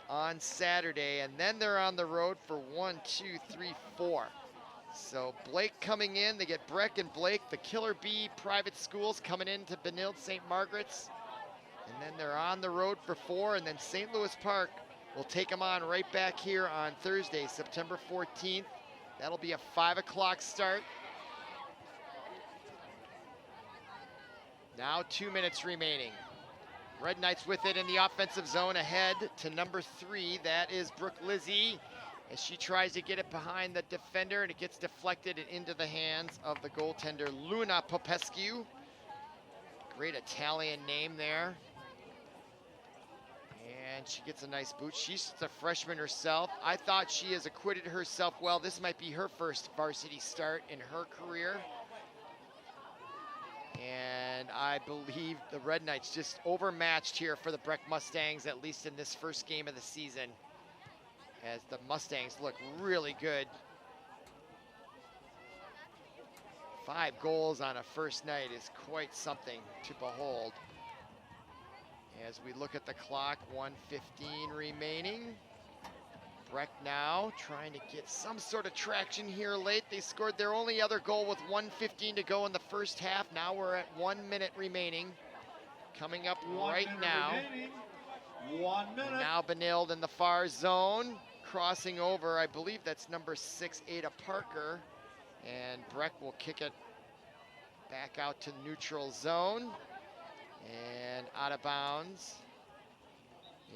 on Saturday, and then they're on the road for 1, 2, 3, 4. So Blake coming in, they get Breck and Blake, the Killer Bee private schools coming into Benilde-St. Margaret's. And then they're on the road for 4, and then St. Louis Park will take them on right back here on Thursday, September 14th. That'll be a 5 o'clock start. Now 2 minutes remaining. Red Knights with it in the offensive zone ahead to number 3. That is Brooke Lizzie, as she tries to get it behind the defender, and it gets deflected and into the hands of the goaltender, Luna Popescu. Great Italian name there. And she gets a nice boot. She's a freshman herself. I thought she has acquitted herself well. This might be her first varsity start in her career. And I believe the Red Knights just overmatched here for the Breck Mustangs, at least in this first game of the season, as the Mustangs look really good. 5 goals on a first night is quite something to behold. As we look at the clock, 1:15 remaining. Breck now trying to get some sort of traction here late. They scored their only other goal with 1:15 to go in the first half. Now we're at 1 minute remaining. Coming up right now. 1 minute. Now Benilde in the far zone. Crossing over, I believe that's number 6, Ada Parker. And Breck will kick it back out to neutral zone. And out of bounds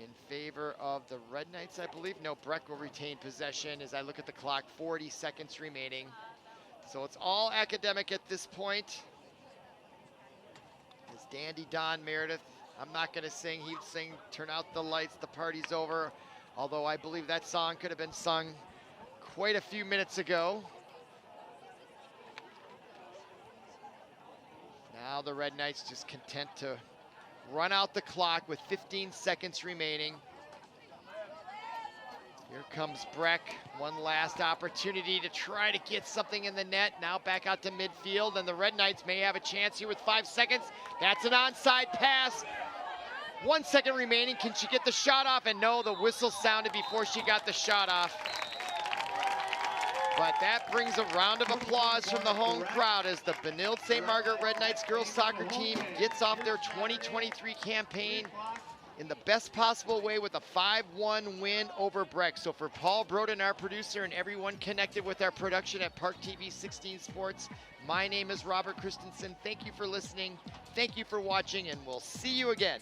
in favor of the Red Knights, I believe. No, Breck will retain possession as I look at the clock, 40 seconds remaining. So it's all academic at this point. As Dandy Don Meredith, I'm not gonna sing, he'd sing Turn Out the Lights, the party's over. Although I believe that song could have been sung quite a few minutes ago. Now the Red Knights just content to run out the clock with 15 seconds remaining. Here comes Breck, one last opportunity to try to get something in the net. Now back out to midfield, and the Red Knights may have a chance here with 5 seconds. That's an onside pass. 1 second remaining, can she get the shot off? And no, the whistle sounded before she got the shot off. But that brings a round of applause from the home crowd as the Benilde-St. Margaret Red Knights girls soccer team gets off their 2023 campaign in the best possible way with a 5-1 win over Breck. So for Paul Broden, our producer, and everyone connected with our production at ParkTV 16 Sports, my name is Robert Christensen. Thank you for listening. Thank you for watching, and we'll see you again.